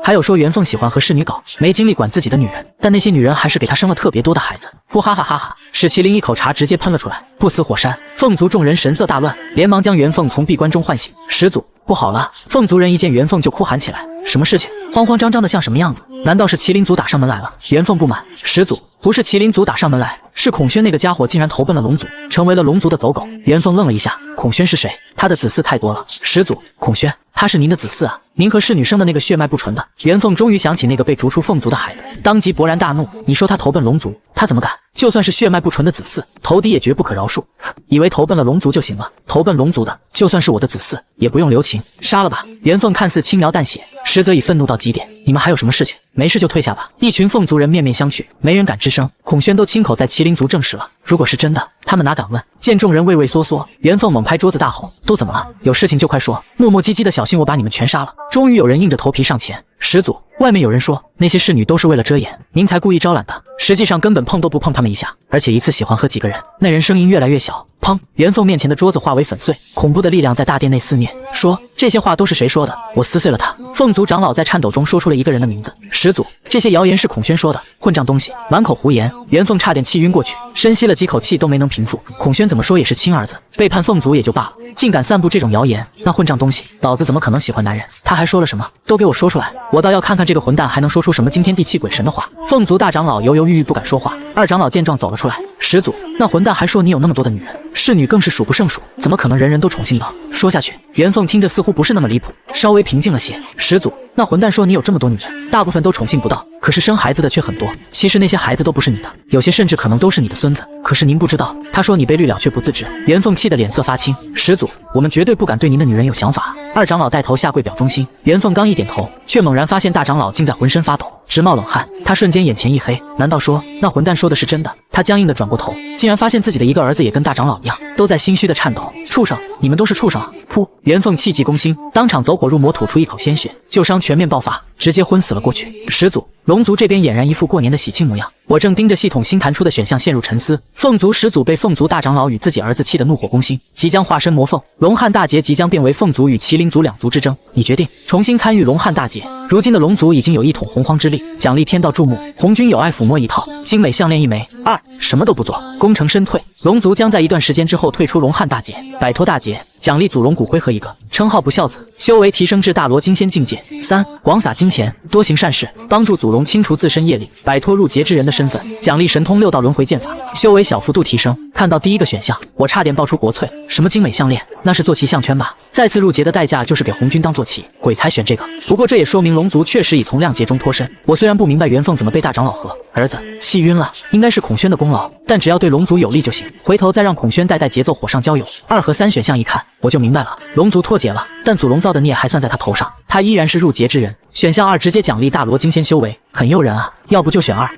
还有说袁凤喜欢和侍女搞，没精力管自己的女人，但那些女人还是给她生了特别多的孩子。呼哈哈哈哈！史麒麟一口茶直接喷了出来，不死火山。凤族众人神色大乱，连忙将袁凤从闭关中唤醒。始祖，不好了！凤族人一见袁凤就哭喊起来。什么事情？慌慌张张的像什么样子？难道是麒麟族打上门来了？袁凤不满。始祖，不是麒麟族打上门来，是孔宣那个家伙竟然投奔了龙族，成为了龙族的走狗。袁凤愣了一下，孔宣是谁？他的子嗣太多了。始祖，孔宣，他是您的子嗣啊，您和侍女生的那个血脉不纯的。袁凤终于想起那个被逐出凤族的孩子，当即勃然大怒。你说他投奔龙族，他怎么敢？就算是血脉不纯的子嗣，投敌也绝不可饶恕。以为投奔了龙族就行了？投奔龙族的，就算是我的子嗣，也不用留情，杀了吧。袁凤看似轻描淡写，实则已愤怒到极点。你们还有什么事情？没事就退下吧。一群凤族人面面相觑，没人敢吱声。孔宣都亲口在麒麟族证实了，如果是真的，他们哪敢问？见众人畏畏缩缩，袁凤猛拍桌子大吼：都怎么了？有事情就快说，磨磨唧唧的，小心我把你们全杀了。终于有人硬着头皮上前。始祖，外面有人说那些侍女都是为了遮掩，您才故意招揽的，实际上根本碰都不碰他们一下，而且一次喜欢喝几个人。那人声音越来越小，砰！袁凤面前的桌子化为粉碎，恐怖的力量在大殿内肆虐，说这些话都是谁说的？我撕碎了他。凤族长老在颤抖中说出了一个人的名字。始祖，这些谣言是孔宣说的，混账东西，满口胡言。袁凤差点气晕过去，深吸了几口气都没能平复。孔宣怎么说也是亲儿子，背叛凤族也就罢了，竟敢散布这种谣言，那混账东西，老子怎么可能喜欢男人？他还说了什么？都给我说出来，我倒要看看这个混蛋还能说出什么惊天地泣鬼神的话。凤族大长老犹犹豫豫不敢说话，二长老见状走了出来。始祖，那混蛋还说你有那么多的女人，侍女更是数不胜数，怎么可能人人都宠幸呢？说下去，袁凤听着似乎不是那么离谱，稍微平静了些。始祖，那混蛋说你有这么多女人，大部分都宠幸不到，可是生孩子的却很多。其实那些孩子都不是你的，有些甚至可能都是你的孙子，可是您不知道。他说你被绿了却不自知。袁凤气得脸色发青。始祖，我们绝对不敢对您的女人有想法。二长老带头下跪表忠心。袁凤刚一点头，却猛然发现大长老竟在浑身发抖，直冒冷汗。他瞬间眼前一黑，难道说那混蛋说的是真的？他僵硬地转过头，竟然发现自己的一个儿子也跟大长老一样，都在心虚的颤抖。畜生，你们都是畜生啊！噗！袁凤气急攻心，当场走火入魔，吐出一口鲜血，旧伤全面爆发，直接昏死了过去。始祖，龙族这边俨然一副过年的喜庆模样，我正盯着系统新弹出的选项陷入沉思。凤族始祖被凤族大长老与自己儿子气得怒火攻心，即将化身魔凤。龙汉大劫即将变为凤族与麒麟族两族之争，你决定重新参与龙汉大劫。如今的龙族已经有一统洪荒之力，奖励天道注目，红军有爱抚摸一套，精美项链一枚。二，什么都不做，功成身退。龙族将在一段时间之后退出龙汉大劫，摆脱大劫，奖励祖龙骨灰盒一个，称号不孝子，修为提升至大罗金仙境界。三，广撒金钱，多行善事，帮助祖龙清除自身业力，摆脱入劫之人的身份，奖励神通六道轮回剑法，修为小幅度提升。看到第一个选项，我差点爆出国粹。什么精美项链？那是坐骑项圈吧？再次入劫的代价就是给红军当坐骑，鬼才选这个。不过这也说明龙族确实已从量劫中脱身。我虽然不明白袁凤怎么被大长老和儿子气晕了，应该是孔宣的功劳，但只要对龙族有利就行。回头再让孔宣带节奏火上浇油。二和三选项一看，我就明白了，龙族脱节了，但祖龙造的孽还算在他头上，他依然是入劫之人。选项二直接奖励大罗金仙修为，很诱人啊，要不就选二。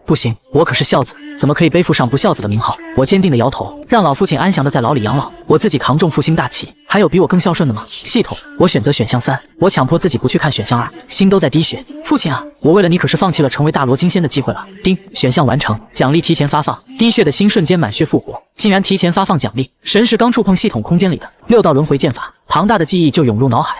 不行，我可是孝子，怎么可以背负上不孝子的名号？我坚定的摇头，让老父亲安详的在牢里养老，我自己扛重复兴大旗。还有比我更孝顺的吗？系统，我选择选项三。我强迫自己不去看选项二，心都在滴血。父亲啊，我为了你可是放弃了成为大罗金仙的机会了。叮，选项完成，奖励提前发放，滴血的心瞬间满血复活，竟然提前发放奖励。神识刚触碰系统空间里的六道轮回剑法，庞大的记忆就涌入脑海。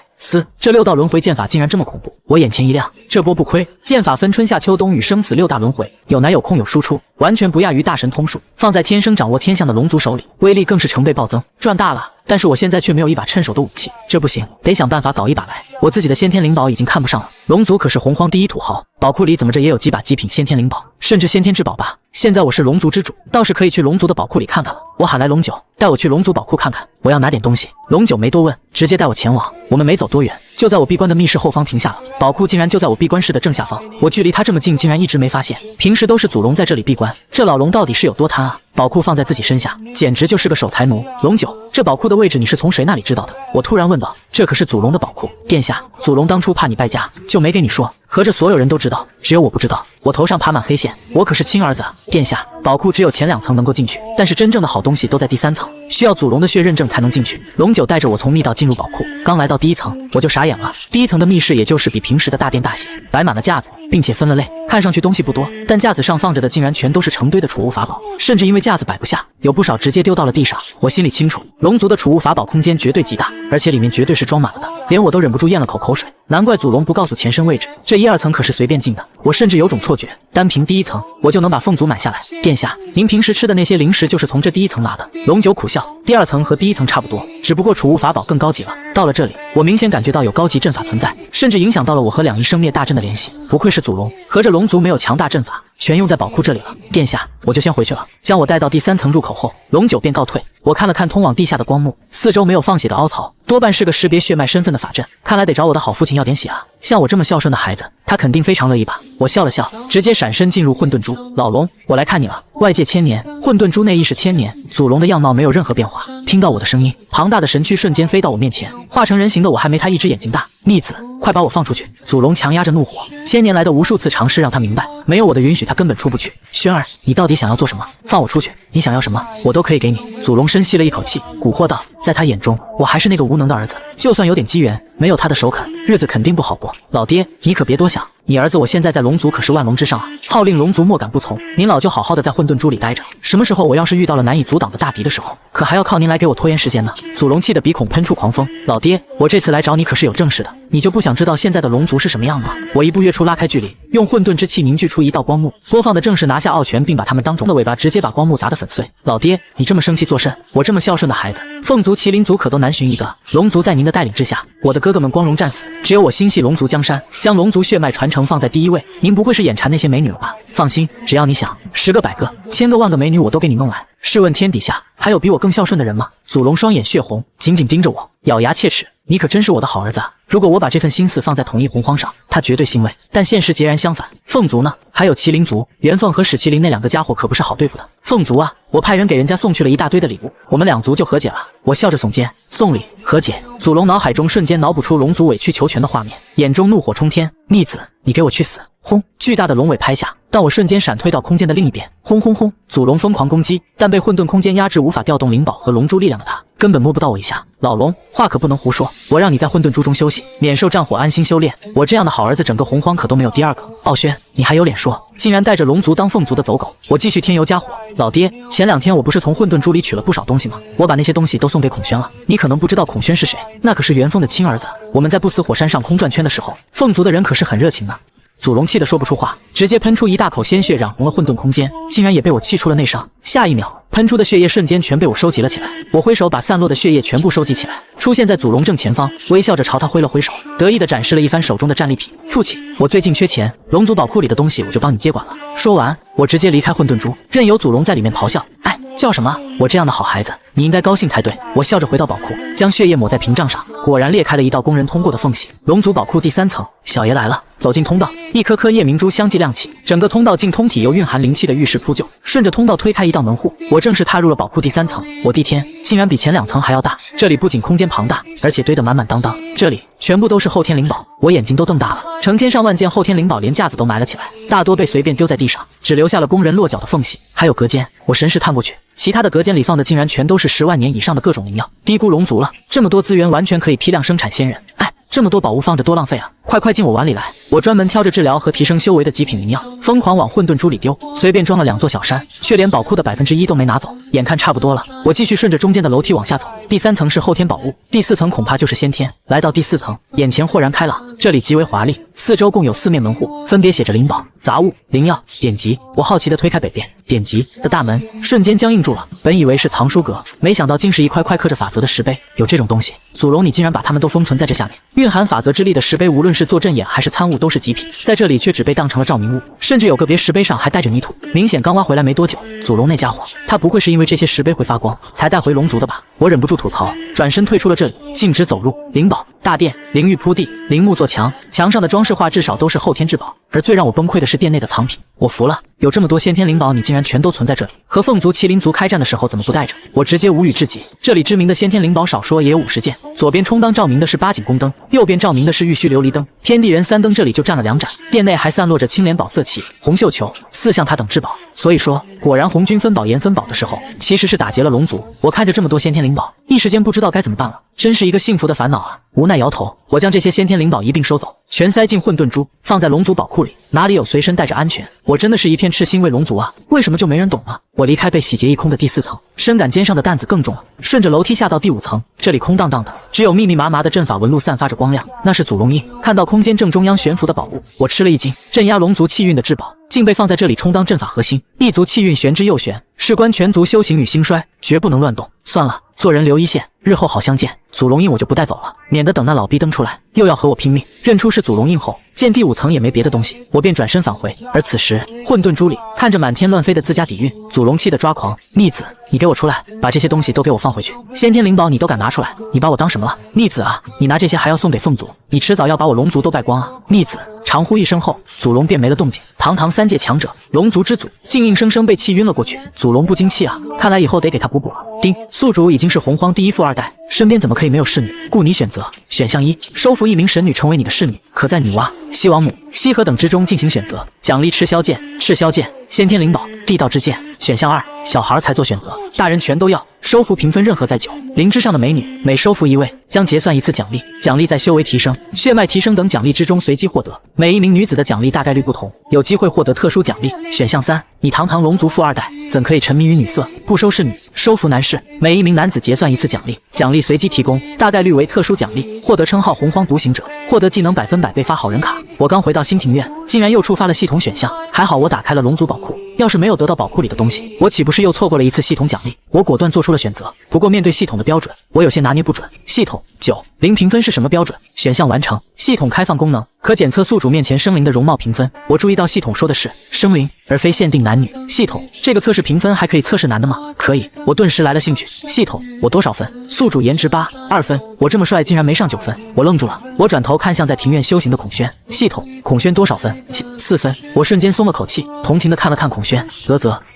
这六道轮回剑法竟然这么恐怖，我眼前一亮，这波不亏。剑法分春夏秋冬与生死六大轮回，有来有空有输出，完全不亚于大神通术。放在天生掌握天象的龙族手里，威力更是成倍暴增，赚大了。但是我现在却没有一把趁手的武器，这不行，得想办法搞一把来。我自己的先天灵宝已经看不上了，龙族可是洪荒第一土豪，宝库里怎么着也有几把极品先天灵宝，甚至先天至宝吧。现在我是龙族之主，倒是可以去龙族的宝库里看看了。我喊来龙九，带我去龙族宝库看看，我要拿点东西。龙九没多问，直接带我前往。我们没走多远，就在我闭关的密室后方停下了。宝库竟然就在我闭关室的正下方，我距离他这么近，竟然一直没发现。平时都是祖龙在这里闭关，这老龙到底是有多贪啊？宝库放在自己身下，简直就是个守财奴。龙九，这宝库的位置你是从谁那里知道的？我突然问道。这可是祖龙的宝库，殿下，祖龙当初怕你败家，就没给你说，合着所有人都知道，只有我不知道。我头上爬满黑线，我可是亲儿子啊！殿下，宝库只有前2层能够进去，但是真正的好东西都在第3层，需要祖龙的血认证才能进去。龙九带着我从密道进入宝库，刚来到第1层，我就傻眼了。第1层的密室也就是比平时的大殿大些，摆满了架子，并且分了类，看上去东西不多，但架子上放着的竟然全都是成堆的储物法宝，甚至因为架子摆不下，有不少直接丢到了地上。我心里清楚，龙族的储物法宝空间绝对极大，而且里面绝对是装满了的，连我都忍不住咽了口口水。难怪祖龙不告诉前身位置，这1、2层可是随便进的。我甚至有种错觉，单凭第1层，我就能把凤族买下来。殿下，您平时吃的那些零食就是从这第1层拿的。龙九苦笑，第2层和第1层差不多，只不过储物法宝更高级了。到了这里，我明显感觉到有高级阵法存在，甚至影响到了我和2仪生灭大阵的联系。不愧是祖龙，合着龙族没有强大阵法，全用在宝库这里了。殿下，我就先回去了。将我带到第3层入口后，龙九便告退。我看了看通往地下的光幕，四周没有放血的凹槽，多半是个识别血脉身份的法阵，看来得找我的好父亲要点血啊。像我这么孝顺的孩子，他肯定非常乐意吧。我笑了笑，直接闪身进入混沌珠。老龙，我来看你了。外界1000年，混沌珠内亦是1000年，祖龙的样貌没有任何变化。听到我的声音，庞大的神躯瞬间飞到我面前，化成人形的我还没他1只眼睛大。逆子，快把我放出去！祖龙强压着怒火，1000年来的无数次尝试让他明白，没有我的允许他根本出不去。轩儿，你到底想要做什么？放我出去！你想要什么，我都可以给你。祖龙深吸了一口气，蛊惑道，在他眼中，我还是那个无能的儿子，就算有点机缘，没有他的首肯，日子肯定不好过。老爹，你可别多想，你儿子我现在在龙族可是万龙之上啊，号令龙族莫敢不从。您老就好好的在混沌珠里待着，什么时候我要是遇到了难以阻挡的大敌的时候，可还要靠您来给我拖延时间呢。祖龙气得鼻孔喷出狂风，老爹，我这次来找你可是有正事的，你就不想知道现在的龙族是什么样吗？我一步跃出拉开距离，用混沌之气凝聚出一道光幕，播放的正是拿下傲权并把他们当中的尾巴直接把光幕砸得粉碎。老爹，你这么生气作甚？我这么孝顺的孩子，凤族麒麟族可都难寻一个，龙族在您的带领之下，我的哥哥们光荣战死，只有我心系龙族江山，将龙族血脉传承放在第1位。您不会是眼馋那些美女了吧？放心，只要你想，10个100个1000个万个美女我都给你弄来。试问天底下还有比我更孝顺的人吗？祖龙双眼血红，紧紧盯着我，咬牙切齿，你可真是我的好儿子啊！如果我把这份心思放在统一洪荒上，他绝对欣慰。但现实截然相反，凤族呢？还有麒麟族，元凤和史麒麟那2个家伙可不是好对付的。凤族啊，我派人给人家送去了一大堆的礼物，我们2族就和解了。我笑着耸肩，送礼和解。祖龙脑海中瞬间脑补出龙族委曲求全的画面，眼中怒火冲天。逆子，你给我去死！轰！巨大的龙尾拍下，但我瞬间闪退到空间的另一边。轰轰轰！祖龙疯狂攻击，但被混沌空间压制，无法调动灵宝和龙珠力量的他，根本摸不到我一下。老龙，话可不能胡说，我让你在混沌珠中休息，免受战火，安心修炼。我这样的好儿子，整个洪荒可都没有第2个。傲轩，你还有脸说？竟然带着龙族当凤族的走狗！我继续添油加火。老爹，前2天我不是从混沌珠里取了不少东西吗？我把那些东西都送给孔轩了。你可能不知道孔轩是谁，那可是元凤的亲儿子。我们在不死火山上空转圈的时候，凤族的人可是很热情的。祖龙气得说不出话，直接喷出一大口鲜血，染红了混沌空间，竟然也被我气出了内伤。下一秒，喷出的血液瞬间全被我收集了起来。我挥手把散落的血液全部收集起来，出现在祖龙正前方，微笑着朝他挥了挥手，得意地展示了一番手中的战利品。父亲，我最近缺钱，龙族宝库里的东西我就帮你接管了。说完，我直接离开混沌珠，任由祖龙在里面咆哮。哎，叫什么？我这样的好孩子，你应该高兴才对。我笑着回到宝库，将血液抹在屏障上，果然裂开了一道供人通过的缝隙。龙族宝库第3层，小爷来了。走进通道，一颗颗夜明珠相继亮起，整个通道径通体由蕴含灵气的浴室铺就，顺着通道推开一道门户，我正式踏入了宝库第3层。我的天，竟然比前2层还要大！这里不仅空间庞大，而且堆得满满当当，这里全部都是后天灵宝，我眼睛都瞪大了。成千上万件后天灵宝连架子都埋了起来，大多被随便丢在地上，只留下了供人落脚的缝隙，还有隔间。我神识探过去，其他的隔间里放的竟然全都是10万年以上的各种灵药，低估龙族了。这么多资源完全可以批量生产仙人。哎，这么多宝物放着多浪费啊！快进我碗里来！我专门挑着治疗和提升修为的极品灵药，疯狂往混沌珠里丢，随便装了2座小山，却连宝库的1%都没拿走。眼看差不多了，我继续顺着中间的楼梯往下走。第3层是后天宝物，第4层恐怕就是先天。来到第4层，眼前豁然开朗，这里极为华丽，四周共有4面门户，分别写着灵宝、杂物、灵药、典籍。我好奇地推开北边典籍的大门，瞬间僵硬住了。本以为是藏书阁，没想到竟是一块块刻着法则的石碑。有这种东西，祖龙你竟然把它们都封存在这下面。蕴含法则之力的石碑，无论是做阵眼还是参悟，都是极品，在这里却只被当成了照明物，甚至有个别石碑上还带着泥土，明显刚挖回来没多久。祖龙那家伙，他不会是因为这些石碑会发光才带回龙族的吧？我忍不住吐槽，转身退出了这里，径直走入灵宝大殿。灵玉铺地，灵木做墙，墙上的装饰画至少都是后天至宝。而最让我崩溃的是殿内的藏品，我服了，有这么多先天灵宝，你竟然全都存在这里。和凤族、麒麟族开战的时候怎么不带着？我直接无语至极。这里知名的先天灵宝少说也有50件，左边充当照明的是八景宫灯，右边照明的是玉虚琉璃灯，天地人3灯这里就占了2盏。殿内还散落着青莲宝色旗、红绣球、4象塔等至宝。所以说，果然红军分宝岩分宝的时候，其实是打劫了龙族。我看着这么多先天灵宝，一时间不知道该怎么办了，真是一个幸福的烦恼啊！无奈摇头，我将这些先天灵宝一并收走，全塞进混沌珠，放在龙族宝库里。哪里有随身带着安全？我真的是一片赤心为龙族啊！为什么就没人懂啊？我离开被洗劫一空的第4层，深感肩上的担子更重了，顺着楼梯下到第5层，这里空荡荡的，只有密密麻麻的阵法纹路散发着光亮，那是祖龙印。看到空间正中央悬浮的宝物，我吃了一惊，镇压龙族气运的至宝竟被放在这里充当阵法核心，一族气运玄之又玄，事关全族修行与兴衰，绝不能乱动。算了，做人留一线，日后好相见。祖龙印我就不带走了，免得等那老逼登出来又要和我拼命。认出是祖龙印后，见第5层也没别的东西，我便转身返回。而此时混沌珠里看着满天乱飞的自家底蕴，祖龙气得抓狂。逆子，你给我出来，把这些东西都给我放回去。先天灵宝你都敢拿出来，你把我当什么了？逆子啊，你拿这些还要送给凤族，你迟早要把我龙族都败光啊！逆子长呼一声后，祖龙便没了动静。堂堂3界强者，龙族之祖，竟硬生生被气晕了过去。祖龙不争气啊，看来以后得给他补补了。丁，宿主已经是洪荒第1富2代，身边怎么可以没有侍女？故你选择选项1，收服1名神女成为你的侍女，可在女娲、西王母、西河等之中进行选择，奖励赤霄剑、赤霄剑、先天灵宝、地道之剑。选项2，小孩才做选择，大人全都要。收服评分任何在9灵之上的美女，每收服1位将结算1次奖励，奖励在修为提升、血脉提升等奖励之中随机获得。每一名女子的奖励大概率不同，有机会获得特殊奖励。选项3，你堂堂龙族富2代，怎可以沉迷于女色？不收侍女，收服男士，每一名男子结算1次奖励，奖励随机提供，大概率为特殊奖励，获得称号洪荒独行者，获得技能100%被发好人卡。我刚回到新庭院，竟然又触发了系统选项，还好我打开了龙族宝库，要是没有得到宝库里的东西，我岂不是又错过了1次系统奖励？我果断做出了选择。不过面对系统的标准，我有些拿捏不准。系统9灵评分是什么标准？选项完成。系统开放功能，可检测宿主面前生灵的容貌评分。我注意到系统说的是生灵，而非限定男女。系统，这个测试评分还可以测试男的吗？可以。我顿时来了兴趣。系统，我多少分？宿主颜值2分。我这么帅竟然没上9分，我愣住了。我转头看向在庭院修行的孔轩。系统，孔轩多少分？4分。我瞬间松了口气，同情的看了看孔轩，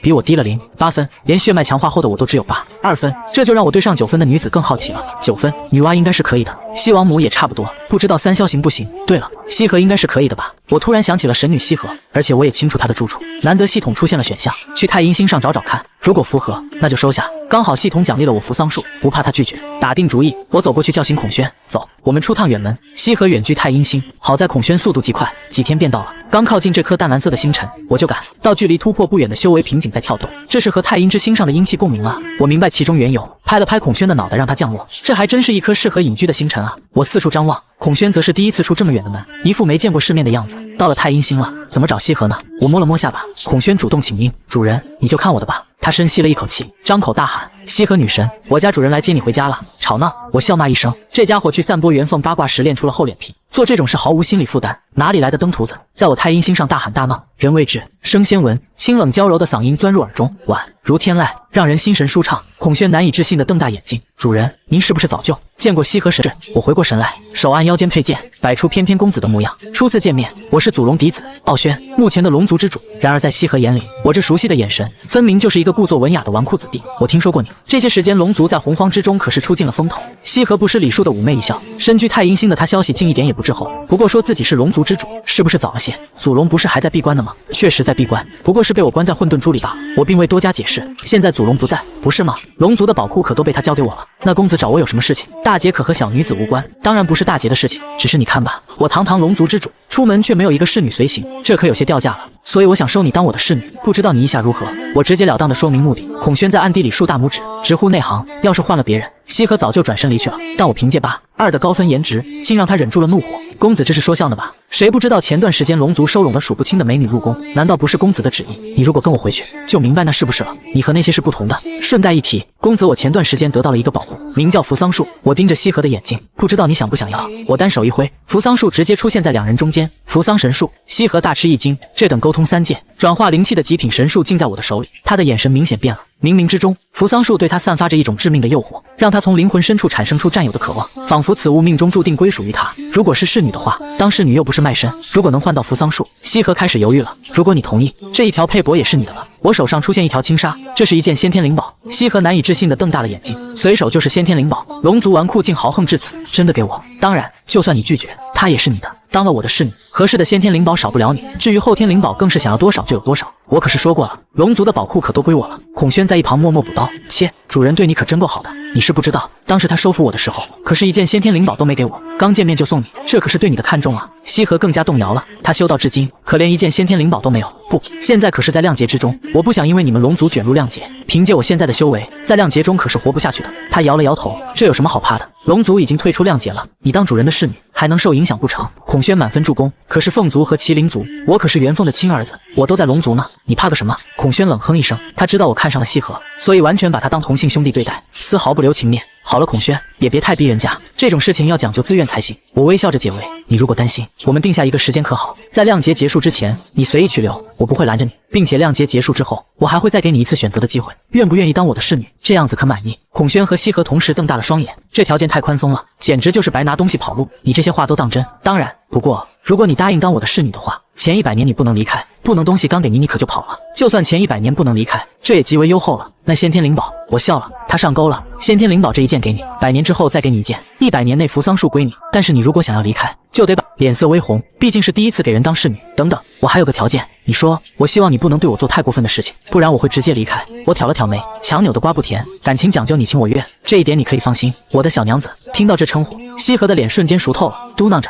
比我低了8分，连血脉强化后的我都只有2分。这就让我对上9分的女子更好奇了。9分，女娲应该是可以的，西王母也差不多，不知道3霄行不行？对了，西河应该是可以的吧？我突然想起了神女西河，而且我也清楚她的住处。难得系统出现了选项，去太阴星上找找看，如果符合，那就收下。刚好系统奖励了我扶桑树，不怕他拒绝。打定主意，我走过去叫醒孔轩，走，我们出趟远门。西河远居太阴星，好在孔轩速度极快，几天便到了。刚靠近这颗淡蓝色的星辰，我就感到距离突破不远的修为瓶颈在跳动，这是和太阴之星上的阴气共鸣啊！我明白其中缘由，拍了拍孔轩的脑袋，让他降落。这还真是一颗适合隐居的星辰啊！我四处张望，孔轩则是第一次出这么远的门，一副没见过世面的样子。到了太阴星了，怎么找西河呢？我摸了摸下巴，孔轩主动请缨，主人，你就看我的吧。他深吸了一口气，张口大喊：“西河女神，我家主人来接你回家了！”吵闹！我笑骂一声，这家伙去散播元凤八卦时练出了厚脸皮，做这种事毫无心理负担，哪里来的登徒子？在我太阴星上大喊大闹，人未至，声先闻。清冷娇柔的嗓音钻入耳中，婉如天籁，让人心神舒畅。孔轩难以置信地瞪大眼睛：“主人，您是不是早就见过西河神？”我回过神来，手按腰间佩剑，摆出翩翩公子的模样。初次见面，我是祖龙嫡子傲轩，目前的龙族之主。然而在西河眼里，我这熟悉的眼神，分明就是一个故作文雅的纨绔子弟。我听说过你，这些时间龙族在洪荒之中可是出尽了风头。西河不失礼数的妩媚一笑，身居太阴星的他消息竟一点也不滞后。不过说自己是龙族之主，是不是早了些？祖龙不是还在闭关呢吗？确实在闭关，不过是被我关在混沌珠里罢了。我并未多加解释。现在祖龙不在，不是吗？龙族的宝库可都被他交给我了。那公子找我有什么事情？大姐可和小女子无关，当然不是大姐的事情。只是你看吧，我堂堂龙族之主，出门却没有一个侍女随行，这可有些掉价了。所以我想收你当我的侍女，不知道你意下如何？我直截了当的说明目的。孔轩在暗地里竖大拇指，直呼内行。要是换了别人，西河早就转身离去了。但我凭借2的高分颜值，竟让他忍住了怒火。公子这是说笑呢吧？谁不知道前段时间龙族收拢了数不清的美女入宫？难道不是公子的旨意？你如果跟我回去，就明白那是不是了。你和那些是不同的。顺带一提，公子我前段时间得到了一个宝物，名叫扶桑树。我盯着西河的眼睛，不知道你想不想要？我单手一挥，扶桑树直接出现在两人中间。扶桑神树，西河大吃一惊，这等沟通三界、转化灵气的极品神树竟在我的手里，他的眼神明显变了。冥冥之中，扶桑树对他散发着一种致命的诱惑，让他从灵魂深处产生出占有的渴望，仿佛此物命中注定归属于他。如果是侍女的话，当侍女又不是卖身，如果能换到扶桑树，西河开始犹豫了。如果你同意，这一条佩帛也是你的了。我手上出现一条轻纱，这是一件先天灵宝。西河难以置信地瞪大了眼睛，随手就是先天灵宝，龙族纨绔竟豪横至此，真的给我？当然，就算你拒绝，它也是你的。当了我的侍女，合适的先天灵宝少不了你，至于后天灵宝，更是想要多少就有多少。我可是说过了，龙族的宝库可都归我了。孔宣在一旁默默补刀，切，主人对你可真够好的。你是不知道，当时他收服我的时候，可是一件先天灵宝都没给我，刚见面就送你，这可是对你的看重啊。西河更加动摇了，他修道至今，可连一件先天灵宝都没有。不，现在可是在亮劫之中，我不想因为你们龙族卷入亮劫。凭借我现在的修为，在亮劫中可是活不下去的。他摇了摇头，这有什么好怕的？龙族已经退出亮劫了，你当主人的侍女还能受影响不成？孔宣满分助攻，可是凤族和麒麟族，我可是元凤的亲儿子，我都在龙族呢，你怕个什么？孔宣冷哼一声，他知道我看上了西河，所以完全把他当同性兄弟对待，丝毫不留情面。好了，孔宣，也别太逼人家，这种事情要讲究自愿才行。我微笑着解围，你如果担心，我们定下一个时间可好？在亮劫结束之前，你随意去留，我不会拦着你，并且亮劫结束之后，我还会再给你一次选择的机会，愿不愿意当我的侍女？这样子可满意？孔宣和西河同时瞪大了双眼，这条件太宽松了，简直就是白拿东西跑路。你这些话都当真？当然，不过如果你答应当我的侍女的话，前100年你不能离开，不能东西刚给你，你可就跑了。就算前100年不能离开，这也极为优厚了。那先天灵宝，我笑了，他上钩了。先天灵宝这一件给你，100年之后再给你一件，100年内扶桑树归你。但是你如果想要离开，就得把……脸色微红，毕竟是第一次给人当侍女。等等，我还有个条件，你说，我希望你不能对我做太过分的事情，不然我会直接离开。我挑了挑眉，强扭的瓜不甜，感情讲究你情我愿，这一点你可以放心。我的小娘子，听到这称呼，西河的脸瞬间熟透了，嘟囔着：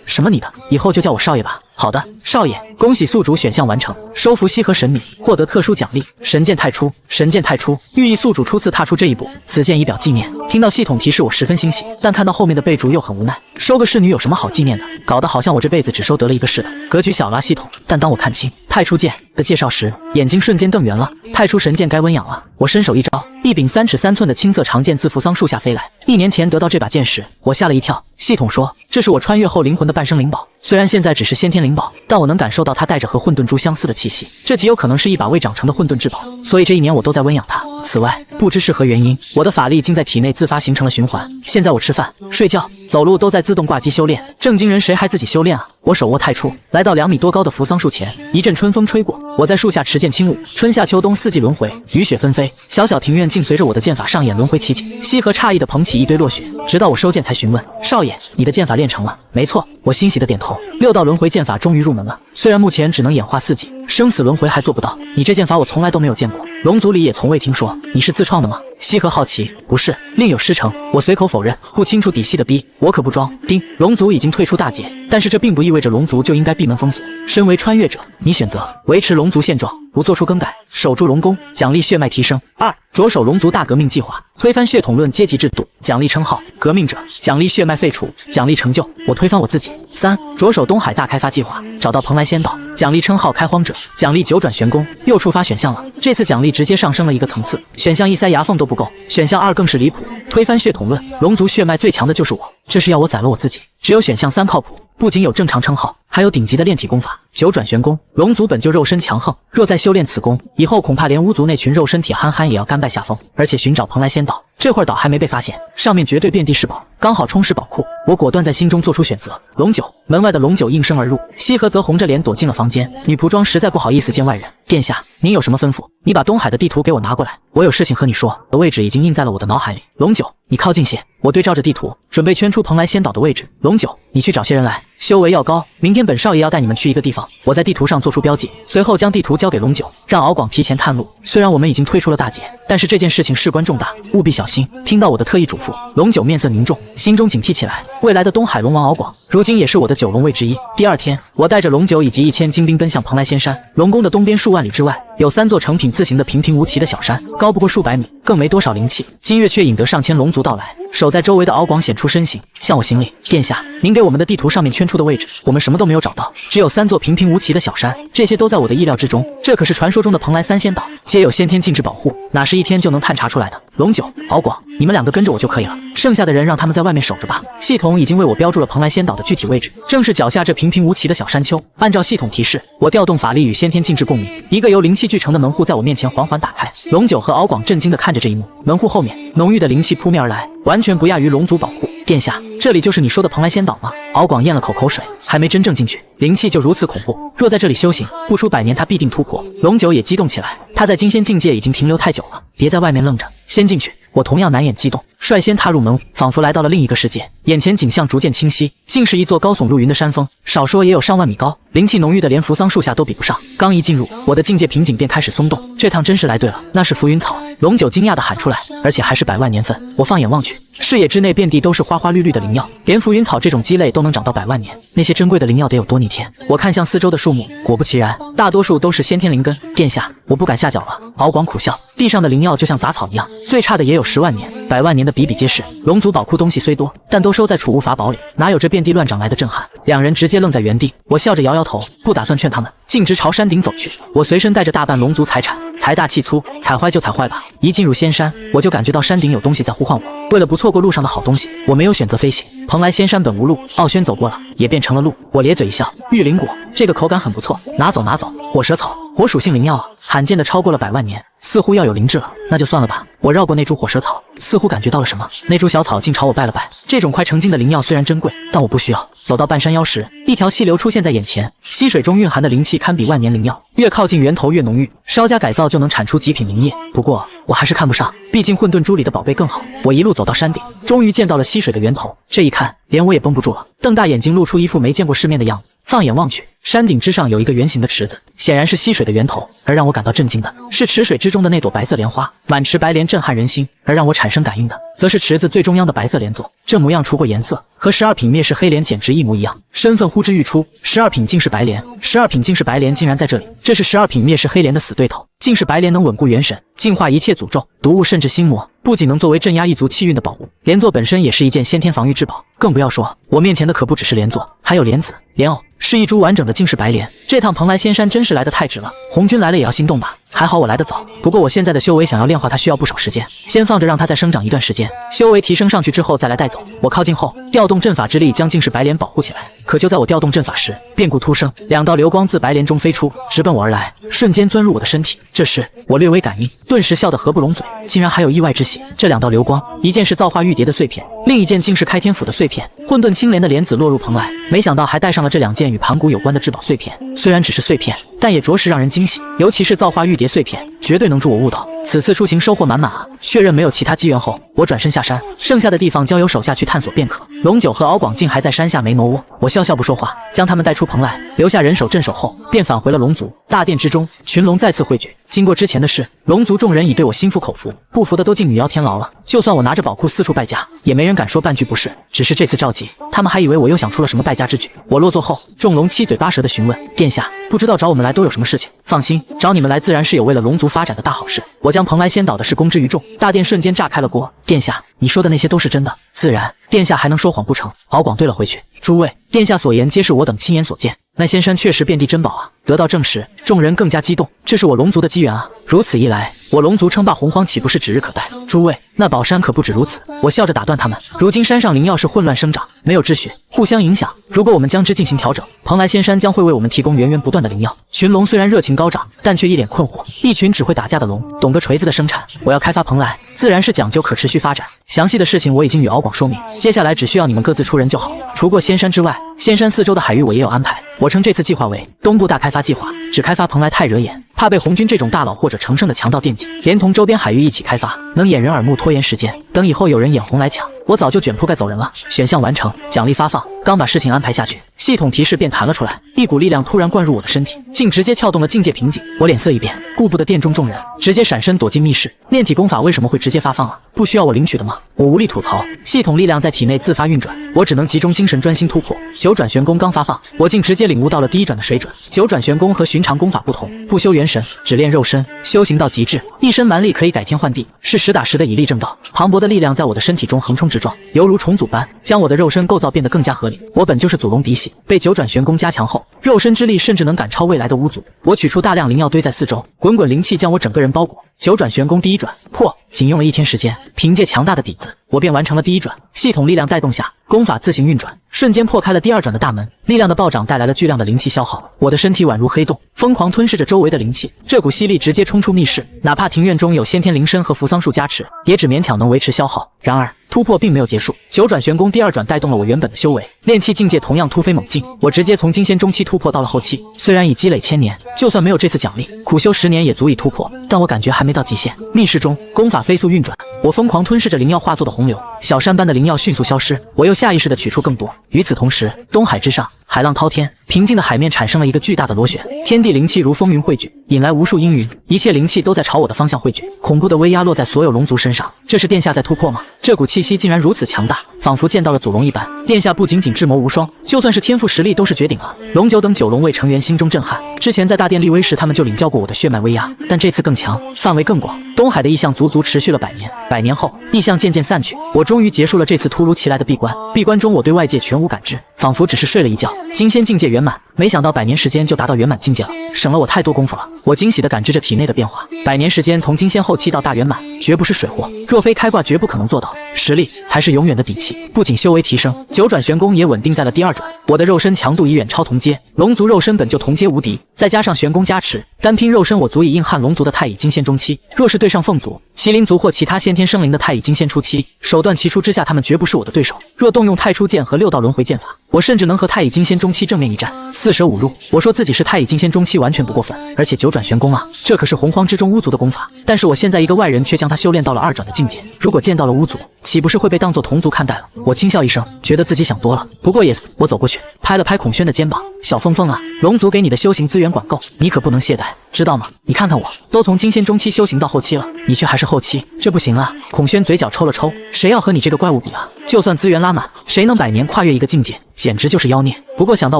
什么你的，以后就叫我少爷吧。好的，少爷，恭喜宿主选项完成，收服西河神女，获得特殊奖励神剑太初。神剑太初，寓意宿主初次踏出这一步，此剑以表纪念。听到系统提示，我十分欣喜，但看到后面的备注又很无奈。收个侍女有什么好纪念的？搞得好像我这辈子只收得了一个似的，格局小了系统。但当我看清太初剑的介绍时，眼睛瞬间瞪圆了。太初神剑该温养了。我伸手一招，一柄3尺3寸的青色长剑自扶桑树下飞来。1年前得到这把剑时，我吓了一跳。系统说，这是我穿越后灵魂的半生灵宝，虽然现在只是先天灵宝，但我能感受到它带着和混沌珠相似的气息，这极有可能是一把未长成的混沌至宝，所以这1年我都在温养它。此外，不知是何原因，我的法力竟在体内自发形成了循环。现在我吃饭、睡觉、走路都在自动挂机修炼，正经人谁还自己修炼啊？我手握太初，来到2米多高的扶桑树前，一阵春风吹过，我在树下持剑轻舞，春夏秋冬4季轮回，雨雪纷飞，小小庭院竟随着我的剑法上演轮回奇景。西河诧异地捧起一堆落雪，直到我收剑才询问：少爷，你的剑法练成了？没错，我欣喜地点头。6道轮回剑法终于入门了，虽然目前只能演化4季，生死轮回还做不到。你这剑法我从来都没有见过，龙族里也从未听说，你是自创的吗？西河好奇，不是，另有师承。我随口否认，不清楚底细的逼，我可不装。丁，龙族已经退出大劫，但是这并不意味着龙族就应该闭门封锁。身为穿越者，你选择维持龙族现状，不做出更改，守住龙宫，奖励血脉提升。2，着手龙族大革命计划，推翻血统论阶级制度，奖励称号革命者，奖励血脉废除，奖励成就，我推翻我自己。3，着手东海大开发计划，找到蓬莱仙岛，奖励称号开荒者，奖励9转玄功。又触发选项了，这次奖励直接上升了一个层次，选项1塞牙缝都不够，选项2更是离谱，推翻血统论，龙族血脉最强的就是我，这是要我宰了我自己。只有选项3靠谱，不仅有正常称号，还有顶级的炼体功法9转玄功。龙族本就肉身强横，若再修炼此功，以后恐怕连巫族那群肉身铁憨憨也要甘拜下风。而且寻找蓬莱仙岛，这会儿岛还没被发现，上面绝对遍地是宝，刚好充实宝库。我果断在心中做出选择。龙九，门外的龙九应声而入，西河则红着脸躲进了房间。女仆装实在不好意思见外人，殿下，您有什么吩咐？你把东海的地图给我拿过来，我有事情和你说。位置已经印在了我的脑海里。龙九，你靠近些。我对照着地图，准备圈出蓬莱仙岛的位置。龙九，你去找些人来，修为要高。明天本少爷要带你们去一个地方，我在地图上做出标记，随后将地图交给龙九，让敖广提前探路。虽然我们已经退出了大劫，但是这件事情事关重大，务必小心。听到我的特意嘱咐，龙九面色凝重，心中警惕起来。未来的东海龙王敖广，如今也是我的9龙卫之一。第2天，我带着龙九以及1000精兵奔向蓬莱仙山。龙宫的东边数万里之外，有3座成品字形的平平无奇的小山，高不过数百米，更没多少灵气。今日却引得上千龙族到来，守在周围的敖广显出身形，向我行礼。殿下，您给我们的地图上面圈出的位置，我们什么都没有找到，只有3座平平无奇的小山，这些都在我的意料之中。这可是传说中的蓬莱三仙岛，皆有先天禁制保护，哪是一天就能探查出来的？龙九、敖广，你们2个跟着我就可以了，剩下的人让他们在外面守着吧。系统已经为我标注了蓬莱仙岛的具体位置，正是脚下这平平无奇的小山丘。按照系统提示，我调动法力与先天禁制共鸣，一个由灵气聚成的门户在我面前缓缓打开。龙九和敖广震惊地看着这一幕，门户后面浓郁的灵气扑面而来，完全不亚于龙族保护。殿下，这里就是你说的蓬莱仙岛吗？敖广咽了口水，还没真正进去，灵气就如此恐怖，若在这里修行，不出100年他必定突破。龙九也激动起来，他在金仙境界已经停留太久了，别在外面愣着，先进去。我同样难掩激动，率先踏入门户，仿佛来到了另一个世界，眼前景象逐渐清晰，竟是一座高耸入云的山峰，少说也有上万米高，灵气浓郁的连扶桑树下都比不上。刚一进入，我的境界瓶颈便开始松动，这趟真是来对了，那是浮云草。龙九惊讶地喊出来，而且还是100万年份。我放眼望去，视野之内遍地都是花花绿绿的灵药，连浮云草这种鸡类都能长到100万年，那些珍贵的灵药得有多逆天？我看向四周的树木，果不其然，大多数都是先天灵根。殿下，我不敢下脚了。敖广苦笑，地上的灵药就像杂草一样，最差的也有10万年、100万年的比比皆是。龙族宝库东西虽多，但都收在储物法宝里，哪有这遍地乱长来的震撼？2人直接愣在原地，我笑着摇摇头，不打算劝他们，径直朝山顶走去。我随身带着大半龙族财产，财大气粗，踩坏就踩坏吧。一进入仙山，我就感觉到山顶有东西在呼唤我。为了不错过路上的好东西，我没有选择飞行。蓬莱仙山本无路，傲轩走过了，也变成了路。我咧嘴一笑，玉灵果，这个口感很不错，拿走拿走。火蛇草，火属性灵药啊，罕见的超过了100万年，似乎要有灵智了，那就算了吧。我绕过那株火蛇草，似乎感觉到了什么，那株小草竟朝我拜了拜。这种快成精的灵药虽然珍贵，但我不需要。走到半山腰时，一条溪流出现在眼前，溪水中蕴含的灵气堪比万年灵药，越靠近源头越浓郁，稍加改造就能产出极品灵液。不过我还是看不上，毕竟混沌珠里的宝贝更好。我一路走到山顶，终于见到了溪水的源头，这一看连我也绷不住了，瞪大眼睛露出一副没见过世面的样子。放眼望去，山顶之上有一个圆形的池子，显然是溪水的源头。而让我感到震惊的是池水之中的那朵白色莲花，满池白莲震撼人心。而让我产生感应的，则是池子最中央的白色莲座，这模样除过颜色，和12品灭世黑莲简直一模一样。身份呼之欲出，12品竟是白莲，12品竟是白莲竟然在这里，这是12品灭世黑莲的死对头。竟是白莲能稳固元神，净化一切诅咒、毒物甚至心魔，不仅能作为镇压一族气运的宝物，莲座本身也是一件先天防御至宝。更不要说我面前的可不只是莲座，还有莲子、莲藕，是一株完整的净世白莲。这趟蓬莱仙山真是来得太值了，红军来了也要心动吧。还好我来得早，不过我现在的修为想要炼化它需要不少时间，先放着让它再生长一段时间，修为提升上去之后再来带走。我靠近后，调动阵法之力将净世白莲保护起来。可就在我调动阵法时，变故突生，2道流光自白莲中飞出，直奔我而来，瞬间钻入我的身体。这时我略微感应，顿时笑得合不拢嘴，竟然还有意外之喜。这2道流光，一件是造化玉蝶的碎片，另一件竟是开天府的碎片。混沌青莲的莲子落入蓬莱，没想到还带上了这2件与盘古有关的至宝碎片。虽然只是碎片，但也着实让人惊喜，尤其是造化玉蝶碎片，绝对能助我悟道。此次出行收获满满啊！确认没有其他机缘后，我转身下山，剩下的地方交由手下去探索便可。龙九和敖广竟还在山下没挪窝，我笑笑不说话，将他们带出蓬莱，留下人手镇守后，便返回了龙族大殿之中。群龙再次汇聚，经过之前的事，龙族众人已对我心服口服，不服的都进女妖天牢了。就算我拿着宝库四处败家，也没人敢说半句不是。只是这次召集，他们还以为我又想出了什么败家之举。我落座后，众龙七嘴八舌的询问：殿下，不知道找我们来都有什么事情？放心，找你们来自然是有为了龙族发展的大好事。我将蓬莱仙岛的事公之于众，大殿瞬间炸开了锅。殿下，你说的那些都是真的？自然，殿下还能说谎不成？敖广对了回去。诸位，殿下所言皆是我等亲眼所见，那仙山确实遍地珍宝啊！得到证实，众人更加激动，这是我龙族的机缘啊！如此一来，我龙族称霸洪荒岂不是指日可待？诸位，那宝山可不止如此。我笑着打断他们，如今山上灵药是混乱生长，没有秩序，互相影响。如果我们将之进行调整，蓬莱仙山将会为我们提供源源不断的灵药。群龙虽然热情高涨，但却一脸困惑。一群只会打架的龙，懂个锤子的生产。我要开发蓬莱，自然是讲究可持续发展。详细的事情我已经与敖广说明，接下来只需要你们各自出人就好。除过仙山之外，仙山四周的海域我也有安排。我称这次计划为东部大开发计划，只开发蓬莱太惹眼，怕被红军这种大佬或者成圣的强盗惦记，连同周边海域一起开发，能掩人耳目，拖延时间。等以后有人眼红来抢，我早就卷铺盖走人了。选项完成，奖励发放。刚把事情安排下去，系统提示便弹了出来，一股力量突然灌入我的身体，竟直接撬动了境界瓶颈。我脸色一变，顾不得殿中众人，直接闪身躲进密室。炼体功法为什么会直接发放啊？不需要我领取的吗？我无力吐槽，系统力量在体内自发运转，我只能集中精神专心突破。九转玄功刚发放，我竟直接领悟到了第一转的水准。九转玄功和寻常功法不同，不修元神，只练肉身，修行到极致，一身蛮力可以改天换地，是实打实的以力正道。磅礴的力量在我的身体中横冲直撞，犹如重组般，将我的肉身构造变得更加合理。我本就是祖龙嫡系，被九转玄功加强后，肉身之力甚至能赶超未来的巫族。我取出大量灵药堆在四周，滚滚灵气将我整个人包裹。九转玄功第一转破，仅用了1天时间，凭借强大的底子，我便完成了第一转。系统力量带动下，功法自行运转，瞬间破开了第二转的大门。力量的暴涨带来了巨量的灵气消耗，我的身体宛如黑洞，疯狂吞噬着周围的灵气。这股吸力直接冲出密室，哪怕庭院中有先天灵参和扶桑树加持，也只勉强能维持消耗。然而突破并没有结束，九转玄功第二转带动了我原本的修为，炼气境界同样突飞猛进。我直接从金仙中期突破到了后期，虽然已积累1000年，就算没有这次奖励，苦修10年也足以突破，但我感觉还没到极限。密室中，功法飞速运转，我疯狂吞噬着灵药化作的洪流，小山般的灵药迅速消失，我又下意识地取出更多。与此同时，东海之上，海浪滔天，平静的海面产生了一个巨大的螺旋，天地灵气如风云汇聚，引来无数阴云，一切灵气都在朝我的方向汇聚，恐怖的威压落在所有龙族身上。这是殿下在突破吗？这股气息竟然如此强大，仿佛见到了祖龙一般。殿下不仅仅智谋无双，就算是天赋实力都是绝顶了。龙九等9龙卫成员心中震撼，之前在大殿立威时他们就领教过我的血脉威压，但这次更强，范围更广。东海的异象足足持续了100年，100年后异象渐渐散去，我终于结束了这次突如其来的闭关。闭关中我对外界全无感知，仿佛只是睡了一觉。金仙境界圆满，没想到100年时间就达到圆满境界了，省了我太多功夫了。我惊喜地感知着体内的变化，100年时间从金仙后期到大圆满，绝不是水货，若非开挂绝不可能做到。实力才是永远的底气，不仅修为提升，九转玄功也稳定在了第二转。我的肉身强度已远超同阶，龙族肉身本就同阶无敌，再加上玄功加持，单拼肉身我足以硬汉龙族的太乙金仙中期。若是对上凤族、麒麟族或其他先天生灵的太乙金仙初期，手段齐出之下，他们绝不是我的对手。若动用太初剑和6道轮回剑法，我甚至能和太乙金仙中期正面一战，4舍5入。我说自己是太乙金仙中期完全不过分，而且九转玄功啊，这可是洪荒之中巫族的功法，但是我现在一个外人却将它修炼到了2转的境界，如果见到了巫族，岂不是会被当作同族看待了？我轻笑一声，觉得自己想多了，不过也我走过去拍了拍孔轩的肩膀，小疯疯啊，龙族给你的修行资源管够，你可不能懈怠，知道吗？你看看我，都从金仙中期修行到后期了，你却还是后期，这不行啊！孔轩嘴角抽了抽，谁要和你这个怪物比啊？就算资源拉满，谁能100年跨越一个境界？简直就是妖孽！不过想到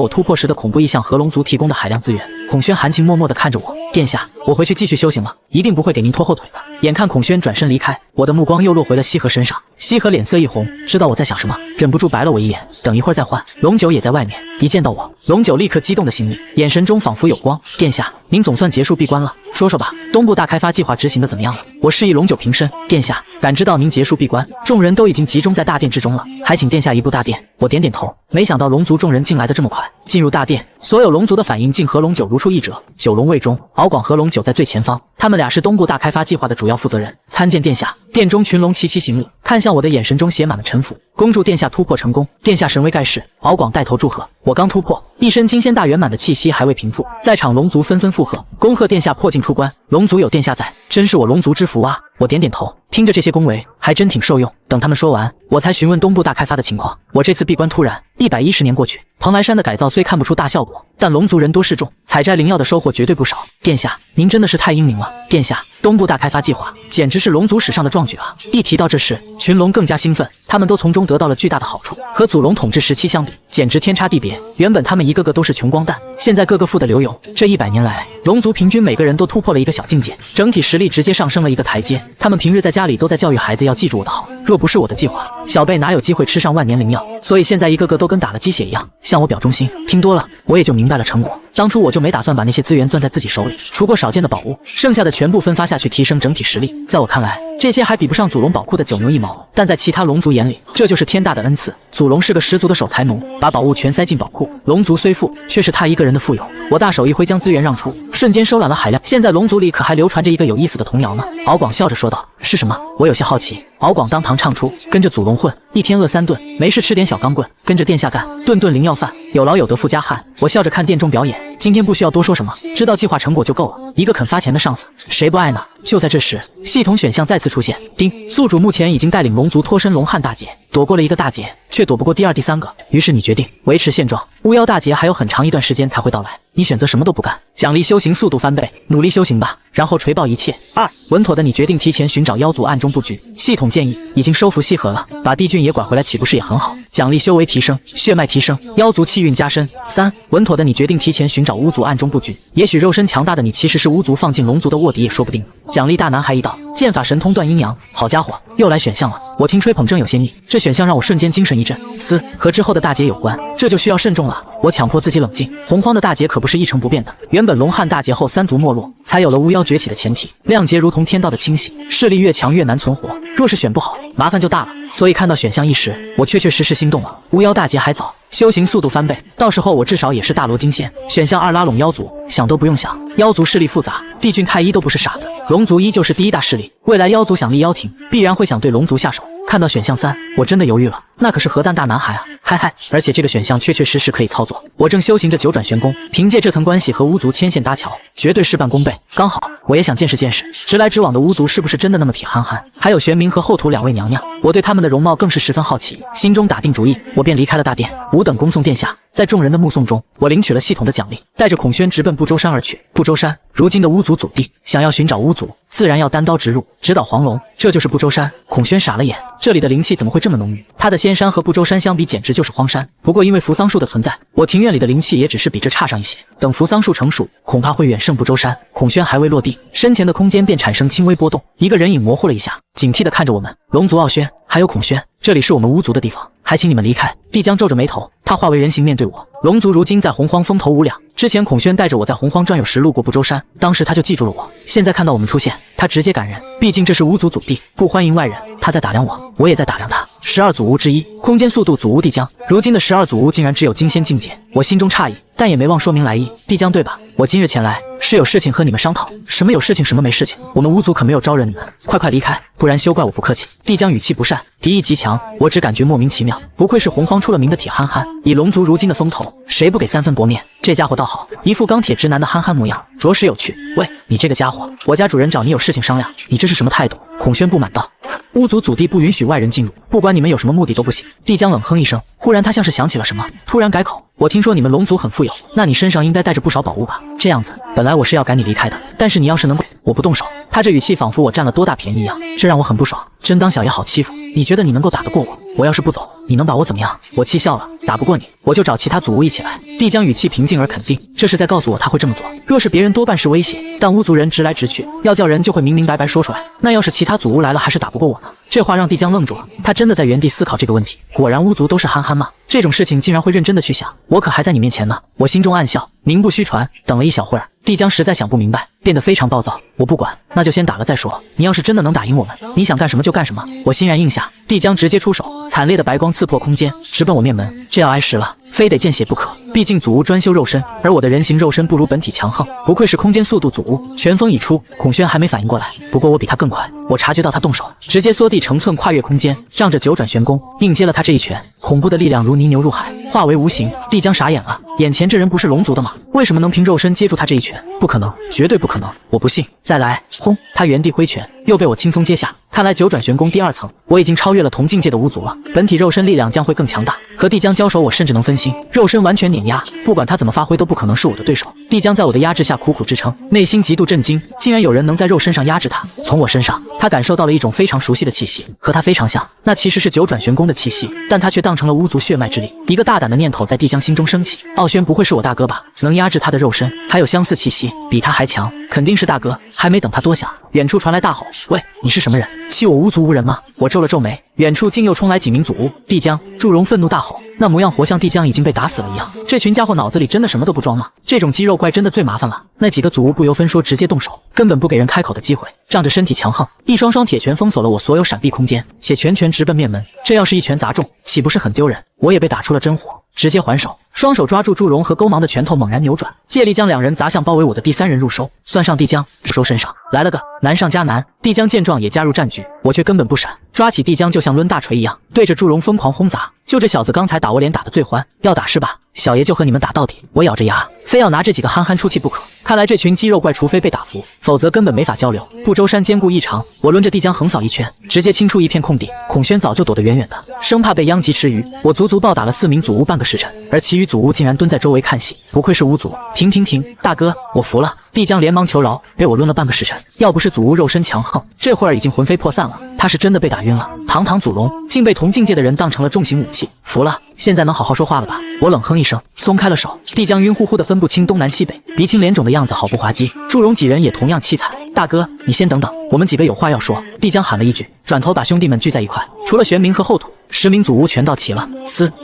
我突破时的恐怖异象和龙族提供的海量资源，孔轩含情脉脉地看着我，殿下，我回去继续修行了，一定不会给您拖后腿的。眼看孔轩转身离开，我的目光又落回了西河身上，西河脸色一红，知道我在想什么，忍不住白了我一眼，等一会儿再换。龙九也在外面，一见到我，龙九立刻激动地行礼，眼神中仿佛有光。殿下，您总算结束闭关了，说说吧，东部大开发计划执行的怎么样了？我示意龙九平身，殿下，感知到您结束闭关，众人都已经集中在大殿之中了，还请殿下移步大殿。我点点头，没想到龙族众人进来的这么快。进入大殿，所有龙族的反应竟和龙九如出一辙。9龙卫中，敖广和龙九在最前方，他们俩是东部大开发计划的主要负责人。参见殿下。殿中群龙齐齐行礼，看向我的眼神中写满了臣服。恭祝殿下突破成功，殿下神威盖世。敖广带头祝贺。我刚突破，一身金仙大圆满的气息还未平复，在场龙族纷纷附和，恭贺殿下破境出关。龙族有殿下在，真是我龙族之福啊！我点点头，听着这些恭维，还真挺受用。等他们说完，我才询问东部大开发的情况。我这次闭关突然，110年过去，蓬莱山的改造虽看不出大效果，但龙族人多势众，采摘灵药的收获绝对不少。殿下，您真的是太英明了！殿下，东部大开发计划简直是龙族史上的壮举啊！一提到这事，群龙更加兴奋，他们都从中得到了巨大的好处，和祖龙统治时期相比，简直天差地别。原本他们一个个都是穷光蛋，现在个个富得流油。这100年来，龙族平均每个人都突破了一个小境界，整体实力直接上升了一个台阶。他们平日在家里都在教育孩子要记住我的好，若不是我的计划，小辈哪有机会吃上万年灵药？所以现在一个个都跟打了鸡血一样，向我表忠心。听多了，我也就明白了成果。当初我就没打算把那些资源攥在自己手里，除过少见的宝物，剩下的全部分发下去，提升整体实力。在我看来，这些还比不上祖龙宝库的9牛1毛，但在其他龙族眼里，这就是天大的恩赐。祖龙是个十足的守财奴，把宝物全塞进宝库。龙族虽富，却是他一个人的富有。我大手一挥，将资源让出，瞬间收揽了海量。现在龙族里可还流传着一个有意思的童谣呢。敖广笑着说道：“是什么？”我有些好奇。敖广当堂唱出：“跟着祖龙混，一天饿3顿，没事吃点小钢棍，跟着殿下干，顿顿灵药饭，有劳有得富家汉。”我笑着看殿中表演。今天不需要多说什么，知道计划成果就够了。一个肯发钱的上司，谁不爱呢？就在这时，系统选项再次出现。丁，宿主目前已经带领龙族脱身龙汉大劫，躲过了一个大劫，却躲不过第二、第三个。于是你决定维持现状。巫妖大劫还有很长一段时间才会到来，你选择什么都不干，奖励修行速度翻倍，努力修行吧，然后锤爆一切。2. 稳妥的你决定提前寻找妖族暗中布局。系统建议已经收服西河了，把帝俊也拐回来岂不是也很好？奖励修为提升，血脉提升，妖族气运加深。3. 稳妥的你决定提前寻找巫族暗中布局，也许肉身强大的你其实是巫族放进龙族的卧底也说不定。奖励大男孩一道，剑法神通断阴阳。好家伙，又来选项了，我听吹捧真有些腻，这选项让我瞬间精神一振。4. 和之后的大劫有关，这就需要慎重了。我强迫自己冷静，洪荒的大劫可不是一成不变的。原本龙汉大劫后三族没落，才有了巫妖崛起的前提。亮劫如同天道的清洗，势力越强越难存活，若是选不好，麻烦就大了。所以看到选项一时，我确确实实心动了。巫妖大劫还早，修行速度翻倍，到时候我至少也是大罗金仙。选项2拉拢妖族，想都不用想，妖族势力复杂，帝俊太一都不是傻子，龙族依旧是第一大势力，未来妖族想立妖庭，必然会想对龙族下手。看到选项3，我真的犹豫了，那可是核弹大男孩啊，嗨嗨！而且这个选项确确实实可以操作。我正修行着九转玄功，凭借这层关系和巫族牵线搭桥，绝对事半功倍。刚好我也想见识见识，直来直往的巫族是不是真的那么铁憨憨？还有玄冥和后土两位娘娘，我对他们的容貌更是十分好奇。心中打定主意，我便离开了大殿，吾等恭送殿下。在众人的目送中，我领取了系统的奖励，带着孔宣直奔不周山而去。不周山，如今的巫族祖地，想要寻找巫族，自然要单刀直入，直捣黄龙。这就是不周山。孔宣傻了眼，这里的灵气怎么会这么浓郁？他的仙山和不周山相比，简直就是荒山。不过因为扶桑树的存在，我庭院里的灵气也只是比这差上一些。等扶桑树成熟，恐怕会远胜不周山。孔宣还未落地，身前的空间便产生轻微波动，一个人影模糊了一下，警惕地看着我们。龙族傲轩，还有孔宣，这里是我们巫族的地方，还请你们离开。帝江皱着眉头，他化为人形面对我。龙族如今在洪荒风头无两，之前孔宣带着我在洪荒转悠时路过不周山，当时他就记住了我，现在看到我们出现，他直接赶人，毕竟这是巫族祖地，不欢迎外人。他在打量我，我也在打量他。12祖巫之一，空间速度祖巫帝江，如今的12祖巫竟然只有金仙境界，我心中诧异，但也没忘说明来意。帝江对吧？我今日前来是有事情和你们商讨。什么有事情，什么没事情？我们巫族可没有招惹你们，快快离开，不然休怪我不客气。帝江语气不善，敌意极强，我只感觉莫名其妙。不愧是洪荒出了名的铁憨憨，以龙族如今的风头，谁不给3分薄面？这家伙倒好，一副钢铁直男的憨憨模样，着实有趣。喂，你这个家伙，我家主人找你有事情商量，你这是什么态度？孔宣不满道。巫族祖地不允许外人进入，不管你们有什么目的都不行。帝江冷哼一声，忽然他像是想起了什么，突然改口。我听说你们龙族很富有，那你身上应该带着不少宝物吧？这样子，本来我是要赶你离开的，但是你要是能，我不动手。他这语气仿佛我占了多大便宜一样，这让我很不爽。真当小爷好欺负？你觉得你能够打得过我？我要是不走，你能把我怎么样？我气笑了，打不过你，我就找其他祖巫一起来。帝江语气平静而肯定，这是在告诉我他会这么做。若是别人多半是威胁，但巫族人直来直去，要叫人就会明明白白说出来。那要是其他祖巫来了，还是打不过我呢？这话让帝江愣住了，他真的在原地思考这个问题。果然巫族都是憨憨吗？这种事情竟然会认真的去想，我可还在你面前呢。我心中暗笑，名不虚传。等了一小会儿，帝江实在想不明白，变得非常暴躁。我不管，那就先打了再说。你要是真的能打赢我们，你想干什么就干什么。我欣然应下。帝江直接出手，惨烈的白光刺破空间，直奔我面门。这要挨实了，非得见血不可。毕竟祖巫专修肉身，而我的人形肉身不如本体强横，不愧是空间速度祖巫。拳风已出，孔宣还没反应过来，不过我比他更快。我察觉到他动手，直接缩地成寸，跨越空间，仗着九转玄功硬接了他这一拳。恐怖的力量如泥牛入海，化为无形。帝江傻眼了，眼前这人不是龙族的吗？为什么能凭肉身接住他这一拳？不可能，绝对不可能！我不信！再来！轰！他原地挥拳，又被我轻松接下。看来九转玄功第2层，我已经超越了同境界的巫族了，本体肉身力量将会更强大。和帝江交手，我甚至能分心，肉身完全碾压，不管他怎么发挥，都不可能是我的对手。帝江在我的压制下苦苦支撑，内心极度震惊，竟然有人能在肉身上压制他。从我身上，他感受到了一种非常熟悉的气息，和他非常像，那其实是九转玄功的气息，但他却当成了巫族血脉之力。一个大胆的念头在帝江心中升起，傲轩不会是我大哥吧？能压制他的肉身，还有相似气息，比他还强，肯定是大哥。还没等他多想，远处传来大吼：“喂，你是什么人？欺我巫族无人吗？”我皱了皱眉，远处竟又冲来几名祖巫。帝江、祝融愤怒大吼，那模样活像帝江已经被打死了一样。这群家伙脑子里真的什么都不装吗？这种肌肉怪真的最麻烦了。那几个祖巫不由分说直接动手，根本不给人开口的机会，仗着身体强横，一双双铁拳封锁了我所有闪避空间，且拳拳直奔面门。这要是一拳砸中，岂不是很丢人？我也被打出了真火。直接还手，双手抓住祝融和勾芒的拳头猛然扭转，借力将两人砸向包围我的第三人入手，算上帝江，收身上来了个难上加难。帝江见状也加入战局，我却根本不闪，抓起帝江就像抡大锤一样，对着祝融疯狂轰砸。就这小子刚才打我脸打得最欢，要打是吧？小爷就和你们打到底！我咬着牙，非要拿这几个憨憨出气不可。看来这群肌肉怪，除非被打服，否则根本没法交流。不周山坚固异常，我抡着帝江横扫一圈，直接清出一片空地。孔宣早就躲得远远的，生怕被殃及池鱼。我足足暴打了4名祖巫半个时辰，而其余祖巫竟然蹲在周围看戏。不愧是巫族！停，大哥，我服了！帝江连忙求饶，被我抡了半个时辰。要不是祖巫肉身强横，这会儿已经魂飞魄散了。他是真的被打晕了。堂堂祖龙，竟被同境界的人当成了重型武器，服了！现在能好好说话了吧？我冷哼一声，松开了手。帝江晕乎乎的分不清东南西北，鼻青脸肿的样子好不滑稽。祝融几人也同样凄惨。大哥，你先等等，我们几个有话要说。帝江喊了一句，转头把兄弟们聚在一块，除了玄冥和后土，10名祖巫全到齐了。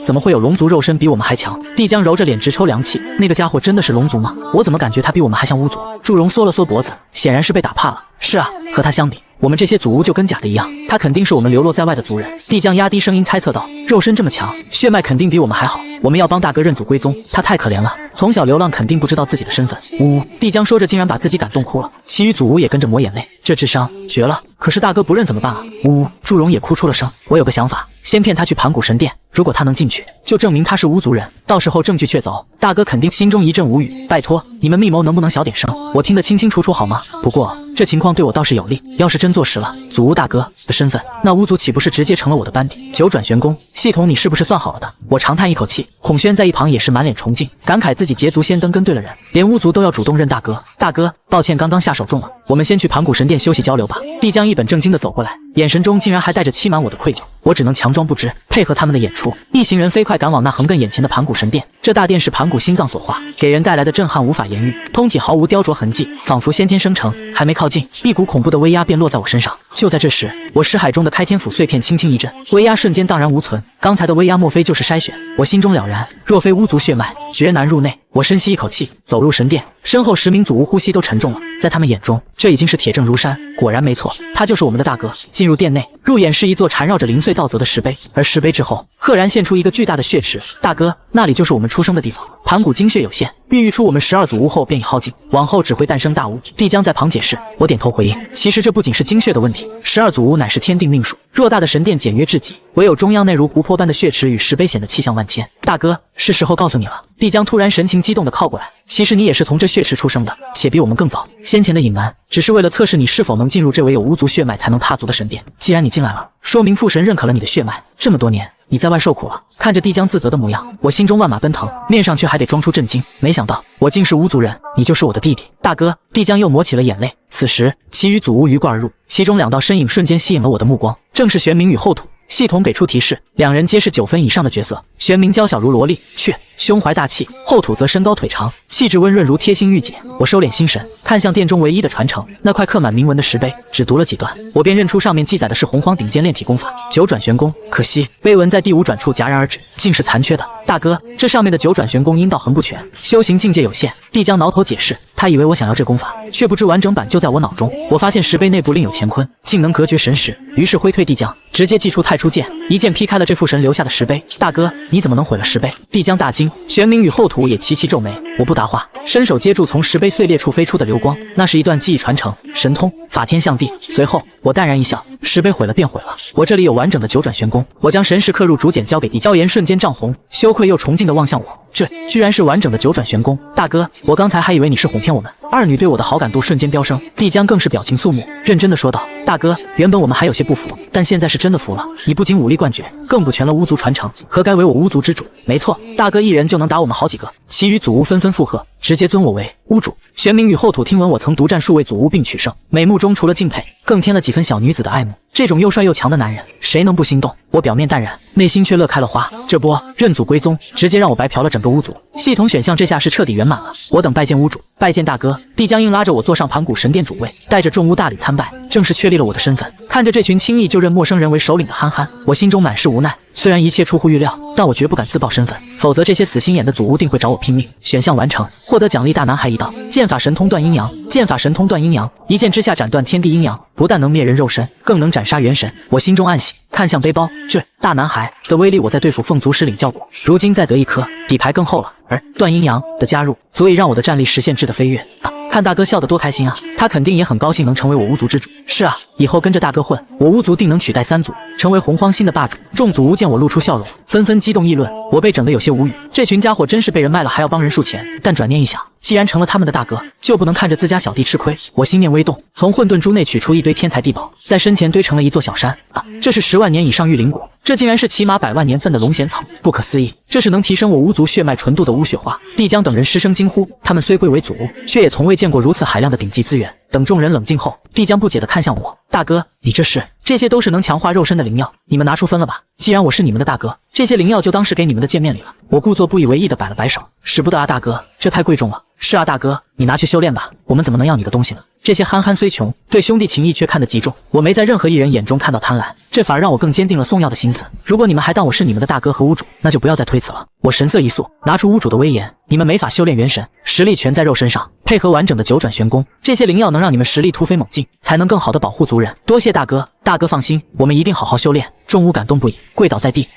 怎么会有龙族肉身比我们还强？帝江揉着脸直抽凉气，那个家伙真的是龙族吗？我怎么感觉他比我们还像巫族？祝融缩了缩脖子，显然是被打怕了。是啊，和他相比，我们这些祖巫就跟假的一样，他肯定是我们流落在外的族人。帝江压低声音猜测道，肉身这么强，血脉肯定比我们还好，我们要帮大哥认祖归宗，他太可怜了，从小流浪肯定不知道自己的身份。呜，帝江说着竟然把自己感动哭了，其余祖巫也跟着抹眼泪，这智商绝了。可是大哥不认怎么办啊？呜，祝融也哭出了声。我有个想法，先骗他去盘古神殿，如果他能进去，就证明他是巫族人，到时候证据确凿，大哥肯定心中一阵无语。拜托，你们密谋能不能小点声，我听得清清楚楚好吗？不过这情况对我倒是有利，要是真坐实了祖巫大哥的身份，那巫族岂不是直接成了我的班底？九转玄功系统你是不是算好了的？我长叹一口气，孔宣在一旁也是满脸崇敬，感慨自己捷足先登跟对了人，连巫族都要主动认大哥。大哥，抱歉刚刚下手重了，我们先去盘古神殿休息交流吧。帝江一本正经地走过来，眼神中竟然还带着欺瞒我的愧疚，我只能强装不知，配合他们的演出。一行人飞快赶往那横亘眼前的盘古神殿，这大殿是盘古心脏所化，给人带来的震撼无法言喻，通体毫无雕琢痕迹，仿佛先天生成。还没靠近，一股恐怖的威压便落在我身上。就在这时，我识海中的开天斧碎片轻轻一震，威压瞬间荡然无存。刚才的威压莫非就是筛选？我心中了然，若非巫族血脉，绝难入内。我深吸一口气，走入神殿，身后10名祖巫呼吸都沉重了，在他们眼中，这已经是铁证如山。果然没错，他就是我们的大哥。进入殿内，入眼是一座缠绕着零碎道泽的石碑，而石碑之后，赫然现出一个巨大的血池。大哥，那里就是我们出生的地方。盘古精血有限，孕育出我们12祖巫后便已耗尽，往后只会诞生大巫。帝江在旁解释，我点头回应。其实这不仅是精血的问题，12祖巫乃是天定命数，偌大的神殿简约至极，唯有中央内如湖泊般的血池与石碑显得气象万千。大哥，是时候告诉你了。帝江突然神情激动地靠过来，其实你也是从这血池出生的，且比我们更早。先前的隐瞒只是为了测试你是否能进入这唯有巫族血脉才能踏足的神殿。既然你进来了，说明父神认可了你的血脉。这么多年你在外受苦了。看着帝江自责的模样，我心中万马奔腾，面上却还得装出震惊。没想到我竟是巫族人，你就是我的弟弟。大哥，帝江又抹起了眼泪。此时其余祖巫鱼贯而入，其中2道身影瞬间吸引了我的目光，正是玄冥与后土。系统给出提示，两人皆是9分以上的角色。玄冥娇小如萝莉，却胸怀大气；后土则身高腿长，气质温润如贴心御姐。我收敛心神，看向殿中唯一的传承，那块刻满铭文的石碑，只读了几段，我便认出上面记载的是洪荒顶尖炼体功法9转玄功。可惜碑文在第5转处戛然而止，竟是残缺的。大哥，这上面的9转玄功阴道横不全，修行境界有限。帝江挠头解释，他以为我想要这功法，却不知完整版就在我脑中。我发现石碑内部另有乾坤，竟能隔绝神识，于是挥退帝江，直接祭出太初剑，一剑劈开了这副神留下的石碑。大哥，你怎么能毁了石碑？帝江大惊，玄冥与后土也齐齐皱眉。我不答话，伸手接住从石碑碎裂处飞出的流光，那是一段技艺传承神通，法天象地。随后我淡然一笑，石碑毁了便毁了，我这里有完整的9转玄功。我将神识刻入竹简交给帝江，颜瞬间涨红，羞愧又崇敬地望向我，这居然是完整的9转玄功。大哥，我刚才还以为你是哄骗我们。二女对我的好感度瞬间飙升，帝江更是表情肃穆，认真地说道：大哥，原本我们还有些不服，但现在是真的服了。你不仅武力冠绝，更补全了巫族传承，何该为我巫族之主？没错，大哥一人就能打我们好几个。其余祖巫纷纷附和，直接尊我为巫主。玄冥与后土听闻我曾独占数位祖巫并取胜，眉目中除了敬佩，更添了几分小女子的爱慕。这种又帅又强的男人，谁能不心动？我表面淡然，内心却乐开了花。这波认祖归宗，直接让我白嫖了整个巫族。系统选项这下是彻底圆满了。我等拜见巫主，拜见大哥。帝江硬拉着我坐上盘古神殿主位，带着众巫大礼参拜，正式确立了我的身份。看着这群轻易就认陌生人为首领的憨憨，我心中满是无奈。虽然一切出乎预料，但我绝不敢自曝身份，否则这些死心眼的祖巫定会找我拼命。选项完成，获得奖励大男孩一道，剑法神通断阴阳。剑法神通断阴阳，一剑之下斩断天地阴阳，不但能灭人肉身，更能斩斩杀元神，我心中暗喜，看向背包，这大男孩的威力我在对付凤族时领教过，如今再得一颗，底牌更厚了。而段阴阳的加入，足以让我的战力实现质的飞跃啊！看大哥笑得多开心啊，他肯定也很高兴能成为我巫族之主。是啊，以后跟着大哥混，我巫族定能取代三族，成为洪荒新的霸主。众祖巫见我露出笑容，纷纷激动议论，我被整得有些无语。这群家伙真是被人卖了还要帮人数钱。但转念一想，既然成了他们的大哥，就不能看着自家小弟吃亏。我心念微动，从混沌珠内取出一堆天材地宝，在身前堆成了一座小山啊！这是10万年以上玉灵果，这竟然是起码100万年份的龙涎草，不可思议！这是能提升我巫族血脉纯度的巫血花。帝江等人失声惊呼，他们虽归为祖巫，却也从未见过如此海量的顶级资源。等众人冷静后，帝江不解地看向我：“大哥，你这是？这些都是能强化肉身的灵药，你们拿出分了吧。既然我是你们的大哥，这些灵药就当是给你们的见面礼了。”我故作不以为意地摆了摆手：“使不得啊，大哥，这太贵重了。”“是啊，大哥，你拿去修炼吧，我们怎么能要你的东西呢？”这些憨憨虽穷，对兄弟情谊却看得极重。我没在任何一人眼中看到贪婪，这反而让我更坚定了送药的心思。如果你们还当我是你们的大哥和巫主，那就不要再推辞了。我神色一肃，拿出巫主的威严：“你们没法修炼元神，实力全在肉身上，配合完整的9转玄功，这些灵药能让你们实力突飞猛进，才能更好的保护族人。多谢大哥，大哥放心，我们一定好好修炼。”众巫感动不已，跪倒在地。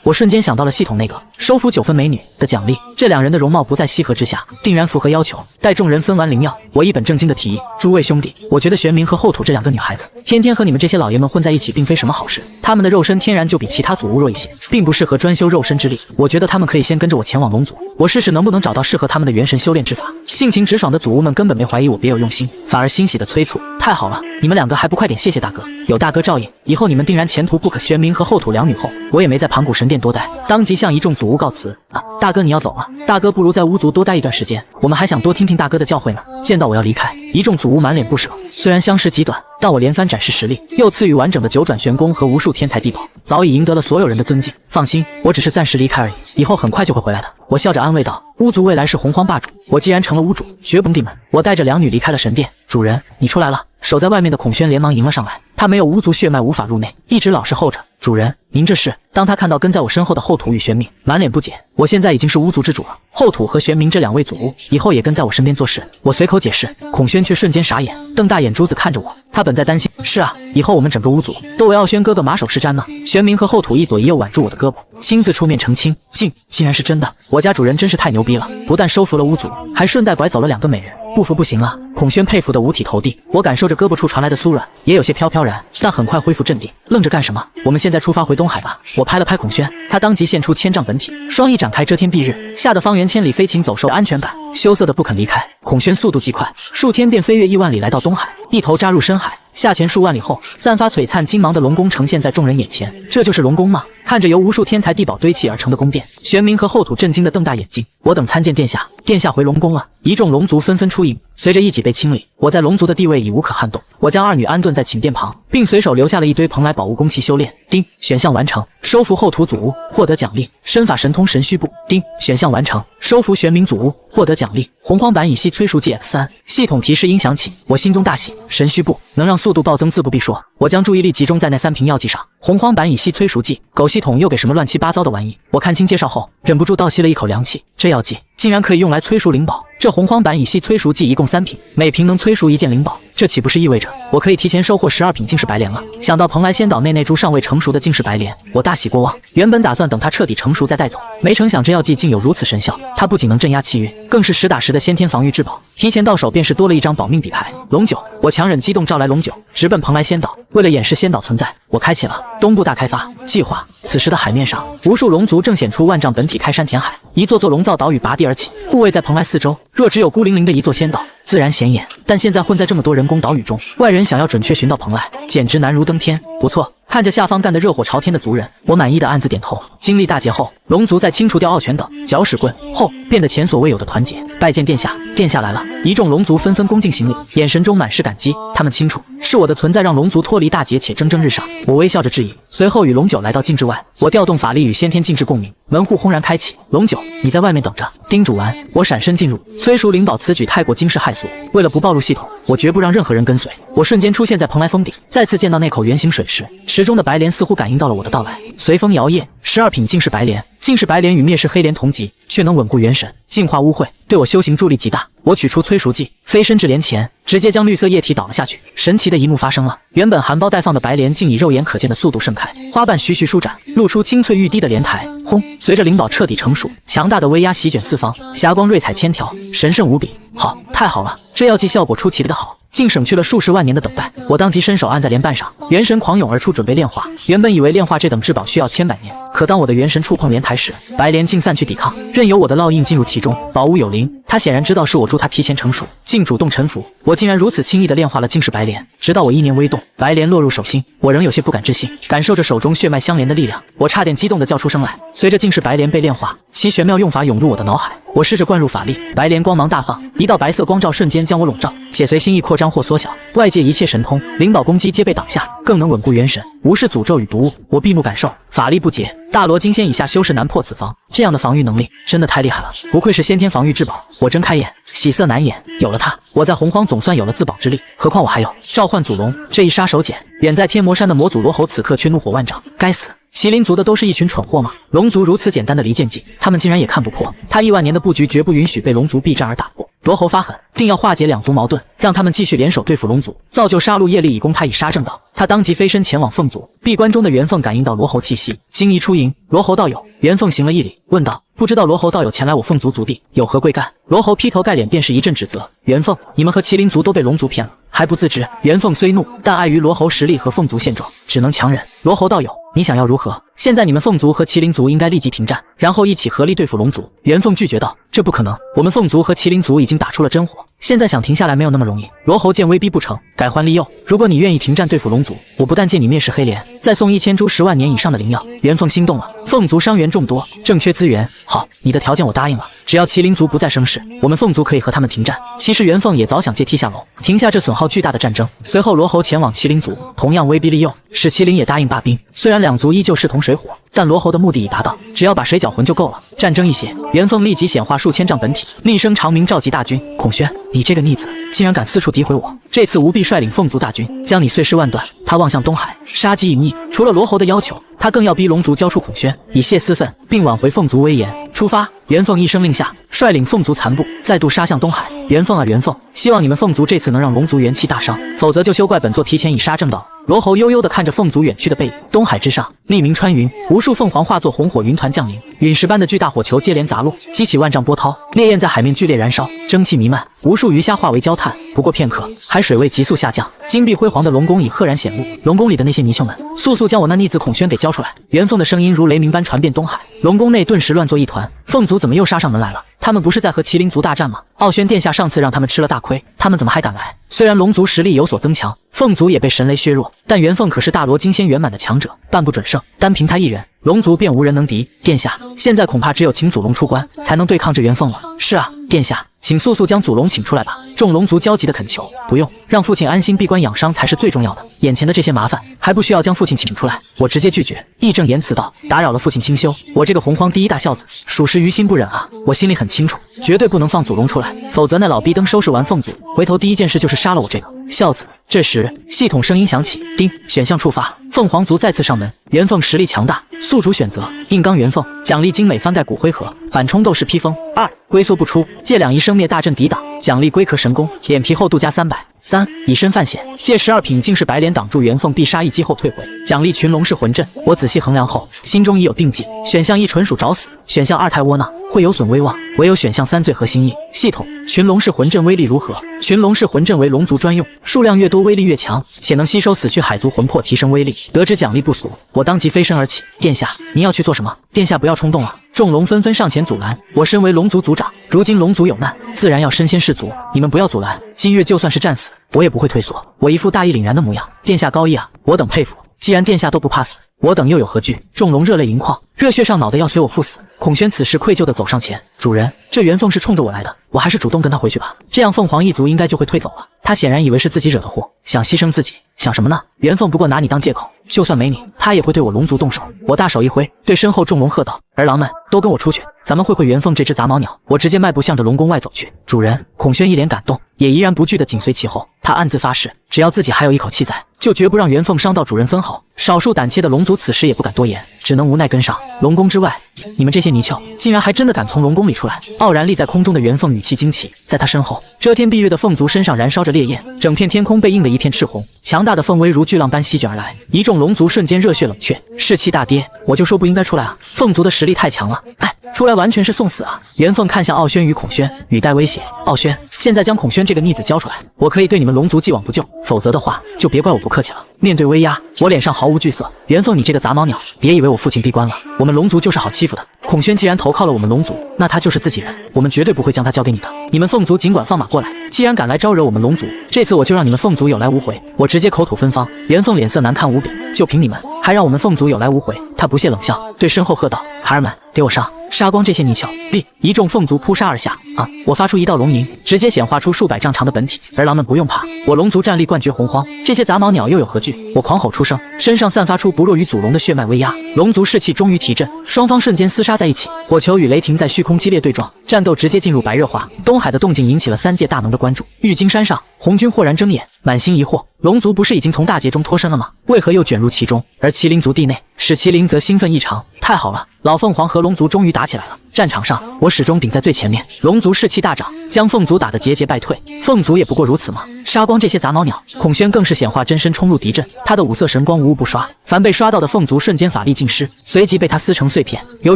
我瞬间想到了系统那个收服9分美女的奖励，这两人的容貌不在稀核之下，定然符合要求。待众人分完灵药，我一本正经地提议：“诸位兄弟，我觉得玄冥和后土这2个女孩子，天天和你们这些老爷们混在一起，并非什么好事。她们的肉身天然就比其他祖巫弱一些，并不适合专修肉身之力。我觉得她们可以先跟着我前往龙族，我试试能不能找到适合她们的元神修炼之法。”性情直爽的祖巫们根本没怀疑我别有用心，反而欣喜地催促：“太好了，你们2个还不快点谢谢大哥！有大哥照应，以后你们定然前途不可。”玄冥和后土2女后，我也没在盘古神殿多待，当即向一众祖巫告辞：“啊，大哥你要走了？大哥不如在巫族多待一段时间，我们还想多听听大哥的教诲呢。”见到我要离开，一众祖巫满脸不舍。虽然相识极短，但我连番展示实力，又赐予完整的9转玄功和无数天材地宝，早已赢得了所有人的尊敬。放心，我只是暂时离开而已，以后很快就会回来的。我笑着安慰道：“巫族未来是洪荒霸主，我既然成了巫主，绝不弟们。”我带着2女离开了神殿。主人，你出来了。守在外面的孔宣连忙迎了上来，他没有巫族血脉，无法入内，一直老实候着。主人，您这是？当他看到跟在我身后的后土与玄冥，满脸不解。我现在已经是巫族之主了，后土和玄冥这2位祖巫以后也跟在我身边做事。我随口解释，孔宣却瞬间傻眼，瞪大眼珠子看着我。他本在担心，是啊，以后我们整个巫族都围傲轩哥哥马首是瞻呢。玄冥和后土一左一右挽住我的胳膊，亲自出面澄清，竟然是真的。我家主人真是太牛逼了，不但收服了巫族，还顺带拐走了2个美人。不服不行啊！孔宣佩服得五体投地，我感受着胳膊处传来的酥软，也有些飘飘然，但很快恢复镇定。愣着干什么？我们现在出发回东海吧！我拍了拍孔宣，他当即现出千丈本体，双翼展开遮天蔽日，吓得方圆千里飞禽走兽安全感，羞涩的不肯离开。孔宣速度极快，数天便飞越亿万里来到东海，一头扎入深海。下潜数万里后，散发璀璨金芒的龙宫呈现在众人眼前。这就是龙宫吗？看着由无数天材地宝堆砌而成的宫殿，玄冥和后土震惊的瞪大眼睛。我等参见殿下，殿下回龙宫了。一众龙族纷纷出迎。随着一己被清理，我在龙族的地位已无可撼动。我将2女安顿在寝殿旁，并随手留下了一堆蓬莱宝物供其修炼。丁，选项完成，收服后土祖巫，获得奖励，身法神通神虚步。丁，选项完成，收服玄冥祖巫，获得奖励，洪荒版乙烯催熟剂 X3。系统提示音响起，我心中大喜，神虚步能让速度暴增，自不必说。我将注意力集中在那3瓶药剂上。洪荒版乙烯催熟剂，狗系统又给什么乱七八糟的玩意？我看清介绍后，忍不住倒吸了一口凉气。这药剂竟然可以用来催熟灵宝。这洪荒版乙烯催熟剂一共3瓶，每瓶能催熟1件灵宝，这岂不是意味着我可以提前收获12品净世白莲了？想到蓬莱仙岛内那株尚未成熟的净世白莲，我大喜过望。原本打算等它彻底成熟再带走，没成想这药剂竟有如此神效。它不仅能镇压气运，更是实打实的先天防御至宝。提前到手便是多了一张保命底牌。龙九，我强忍激动召来龙九，直奔蓬莱仙岛。为了掩饰仙岛存在，我开启了东部大开发计划。此时的海面上，无数龙族正显出万丈本体开山填海，一座座龙造岛屿拔地而起，护卫在蓬莱四周。若只有孤零零的一座仙岛，自然显眼，但现在混在这么多人工岛屿中，外人想要准确寻到蓬莱，简直难如登天。不错，看着下方干得热火朝天的族人，我满意的暗自点头。经历大劫后，龙族在清除掉傲犬等搅屎棍后，变得前所未有的团结。拜见殿下，殿下来了！一众龙族纷纷恭敬行礼，眼神中满是感激。他们清楚，是我的存在让龙族脱离大劫且蒸蒸日上。我微笑着致意，随后与龙九来到禁制外。我调动法力与先天禁制共鸣，门户轰然开启。龙九，你在外面等着。叮嘱完，我闪身进入。催熟灵宝此举太过惊世骇俗，为了不暴露系统，我绝不让任何人跟随。我瞬间出现在蓬莱峰顶，再次见到那口圆形水池，池中的白莲似乎感应到了我的到来，随风摇曳。12品净世白莲，净世白莲与灭世黑莲同级，却能稳固元神，净化污秽，对我修行助力极大。我取出催熟剂，飞身至莲前，直接将绿色液体倒了下去。神奇的一幕发生了，原本含苞待放的白莲竟以肉眼可见的速度盛开，花瓣徐徐舒展，露出青翠欲滴的莲台。轰！随着灵宝彻底成熟，强大的威压席卷四方，霞光瑞彩千条，神圣无比。好，太好了，这药剂效果出奇的好，竟省去了数十万年的等待。我当即伸手按在莲瓣上，元神狂涌而出，准备炼化。原本以为炼化这等至宝需要千百年，可当我的元神触碰莲台时，白莲竟散去抵抗，任由我的烙印进入其中。宝物有灵，他显然知道是我助他提前成熟，竟主动臣服。我竟然如此轻易地炼化了净世白莲，直到我意念微动，白莲落入手心，我仍有些不敢置信，感受着手中血脉相连的力量，我差点激动地叫出声来。随着净世白莲被炼化，其玄妙用法涌入我的脑海，我试着灌入法力，白莲光芒大放，一道白色光照瞬间将我笼罩，且随心意扩张或缩小，外界一切神通、灵宝攻击皆被挡下，更能稳固元神，无视诅咒与毒物。我闭目感受，法力不竭，大罗金仙以下修士难破此防。这样的防御能力真的太厉害了，不愧是先天防御至宝。我睁开眼，喜色难掩。有了它，我在洪荒总算有了自保之力。何况我还有召唤祖龙这一杀手锏。远在天魔山的魔祖罗侯此刻却怒火万丈，该死！麒麟族的都是一群蠢货吗？龙族如此简单的离间计，他们竟然也看不破。他亿万年的布局绝不允许被龙族避战而打破。罗侯发狠，定要化解两族矛盾，让他们继续联手对付龙族，造就杀戮业力以供他以杀正道。他当即飞身前往凤族。闭关中的元凤感应到罗侯气息，惊疑出迎。罗侯道友。元凤行了一礼，问道：不知道罗侯道友前来我凤族族地，有何贵干？罗侯劈头盖脸便是一阵指责：元凤，你们和麒麟族都被龙族骗了，还不自知。元凤虽怒，但碍于罗侯实力和凤族现状，只能强忍。罗侯道友，你想要如何？现在你们凤族和麒麟族应该立即停战，然后一起合力对付龙族。元凤拒绝道：这不可能，我们凤族和麒麟族已经打出了真火，现在想停下来没有那么容易。罗侯见威逼不成，改换利诱：如果你愿意停战对付龙族，我不但借你灭世黑莲，再送1000株10万年以上的灵药。元凤心动了，凤族伤员众多，正缺资源。好，你的条件我答应了，只要麒麟族不再生事，我们凤族可以和他们停战。其实元凤也早想借梯下楼，停下这损耗巨大的战争。随后罗侯前往麒麟族，同样威逼利诱，使麒麟也答应罢兵。虽然两族依旧势同水火，但罗侯的目的已达到，只要把水搅浑就够了。战争一歇，元凤立即显化数千丈本体，厉声长鸣召集大军。孔宣，你这个逆子，竟然敢四处诋毁我！这次务必率领凤族大军，将你碎尸万段。他望向东海，杀机隐匿。除了罗侯的要求，他更要逼龙族交出孔宣，以泄私愤，并挽回凤族威严。出发！元凤一声令下，率领凤族残部再度杀向东海。元凤啊元凤，希望你们凤族这次能让龙族元气大伤，否则就休怪本座提前以杀正道。罗侯悠悠地看着凤族远去的背影。东海之上，利鸣穿云，无数凤凰化作红火云团降临，陨石般的巨大火球接连砸落，激起万丈波涛，烈焰在海面剧烈燃烧，蒸汽弥漫，无数鱼虾化为焦炭。不过片刻，海水位急速下降，金碧辉煌的龙宫已赫然显露。龙宫里的那些泥鳅们，速速将我那逆子孔宣给交出来！元凤的声音如雷鸣般传遍东海，龙宫内顿时乱作一团。凤族怎么又杀上门来了？他们不是在和麒麟族大战吗？傲轩殿下上次让他们吃了大亏，他们怎么还敢来？虽然龙族实力有所增强，凤族也被神雷削弱，但元凤可是大罗金仙圆满的强者，半不准胜。单凭他一人，龙族便无人能敌。殿下，现在恐怕只有请祖龙出关，才能对抗这元凤了。是啊，殿下，请速速将祖龙请出来吧！众龙族焦急地恳求。不用，让父亲安心闭关养伤才是最重要的。眼前的这些麻烦，还不需要将父亲请出来。我直接拒绝，义正言辞道：打扰了父亲清修，我这个洪荒第一大孝子，属实于心不忍啊！我心里很清楚，绝对不能放祖龙出来，否则那老逼灯收拾完凤族，回头第一件事就是杀了我这个孝子。这时，系统声音响起，叮，选项触发，凤凰族再次上门。元凤实力强大，宿主选择硬刚元凤，奖励精美翻盖骨灰盒，反冲斗士披风。2. 龟缩不出，借2仪生灭大阵抵挡，奖励龟壳神功，脸皮厚度加300。3. 以身犯险，借12品净世白莲挡住元凤必杀一击后退回，奖励群龙式魂阵。我仔细衡量后，心中已有定计。选项1纯属找死，选项2太窝囊，会有损威望，唯有选项3最合心意。系统群龙式魂阵威力如何？群龙式魂阵为龙族专用，数量越多威力越强，且能吸收死去海族魂魄提升威力。得知奖励不俗，我当即飞身而起。殿下，您要去做什么？殿下不要冲动啊！众龙纷纷上前阻拦。我身为龙族族长，如今龙族有难，自然要身先士卒，你们不要阻拦。今日就算是战死，我也不会退缩。我一副大义凛然的模样，殿下高义啊，我等佩服。既然殿下都不怕死，我等又有何惧？众龙热泪盈眶，热血上脑的要随我赴死。孔宣此时愧疚地走上前，主人，这元凤是冲着我来的，我还是主动跟他回去吧，这样凤凰一族应该就会退走了。他显然以为是自己惹的祸，想牺牲自己，想什么呢？元凤不过拿你当借口，就算没你，他也会对我龙族动手。我大手一挥，对身后众龙喝道：“儿郎们，都跟我出去，咱们会会袁凤这只杂毛鸟。”我直接迈步向着龙宫外走去。主人，孔宣一脸感动，也怡然不惧地紧随其后。他暗自发誓，只要自己还有一口气在，就绝不让袁凤伤到主人分毫。少数胆怯的龙族此时也不敢多言，只能无奈跟上。龙宫之外，你们这些泥鳅，竟然还真的敢从龙宫里出来！傲然立在空中的袁凤语气惊奇，在他身后，遮天蔽日的凤族身上燃烧着烈焰，整片天空被映得一片赤红，强大的凤威如巨浪般席卷而来，一众龙族瞬间热血冷却，士气大跌。我就说不应该出来啊！凤族的实力太强了，哎，出来完全是送死啊！袁凤看向傲轩与孔宣，语带威胁：“傲轩，现在将孔宣这个逆子交出来，我可以对你们龙族既往不咎；否则的话，就别怪我不客气了。”面对威压，我脸上毫无惧色。袁凤，你这个杂毛鸟，别以为我父亲闭关了，我们龙族就是好欺负的。孔宣既然投靠了我们龙族，那他就是自己人，我们绝对不会将他交给你的。你们凤族尽管放马过来，既然敢来招惹我们龙族，这次我就让你们凤族有来无回。我直接口吐芬芳。袁凤脸色难看无比，就凭你们，还让我们凤族有来无回？他不屑冷笑，对身后喝道：“孩儿们，给我上！杀光这些泥鳅！”立，一众凤族扑杀而下。我发出一道龙吟，直接显化出数百丈长的本体。儿郎们不用怕，我龙族战力冠绝洪荒，这些杂毛鸟又有何惧？我狂吼出声，身上散发出不弱于祖龙的血脉威压。龙族士气终于提振，双方瞬间厮杀在一起，火球与雷霆在虚空激烈对撞，战斗直接进入白热化。东海的动静引起了三界大能的关注。玉京山上，红军豁然睁眼，满心疑惑：龙族不是已经从大劫中脱身了吗？为何又卷入其中？而麒麟族地内，史麒麟则兴奋异常。太好了，老凤凰和龙族终于打起来了。战场上，我始终顶在最前面，龙族士气大涨，将凤族打得节节败退。凤族也不过如此嘛！杀光这些杂毛鸟！孔宣更是显化真身冲入敌阵，他的五色神光无物不刷，凡被刷到的凤族瞬间法力尽失，随即被他撕成碎片。由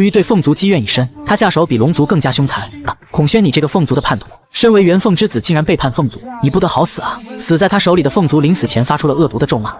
于对凤族积怨已深，他下手比龙族更加凶残。孔宣，你这个凤族的叛徒，身为元凤之子，竟然背叛凤族，你不得好死啊！死在他手里的凤族临死前发出了恶毒的咒骂。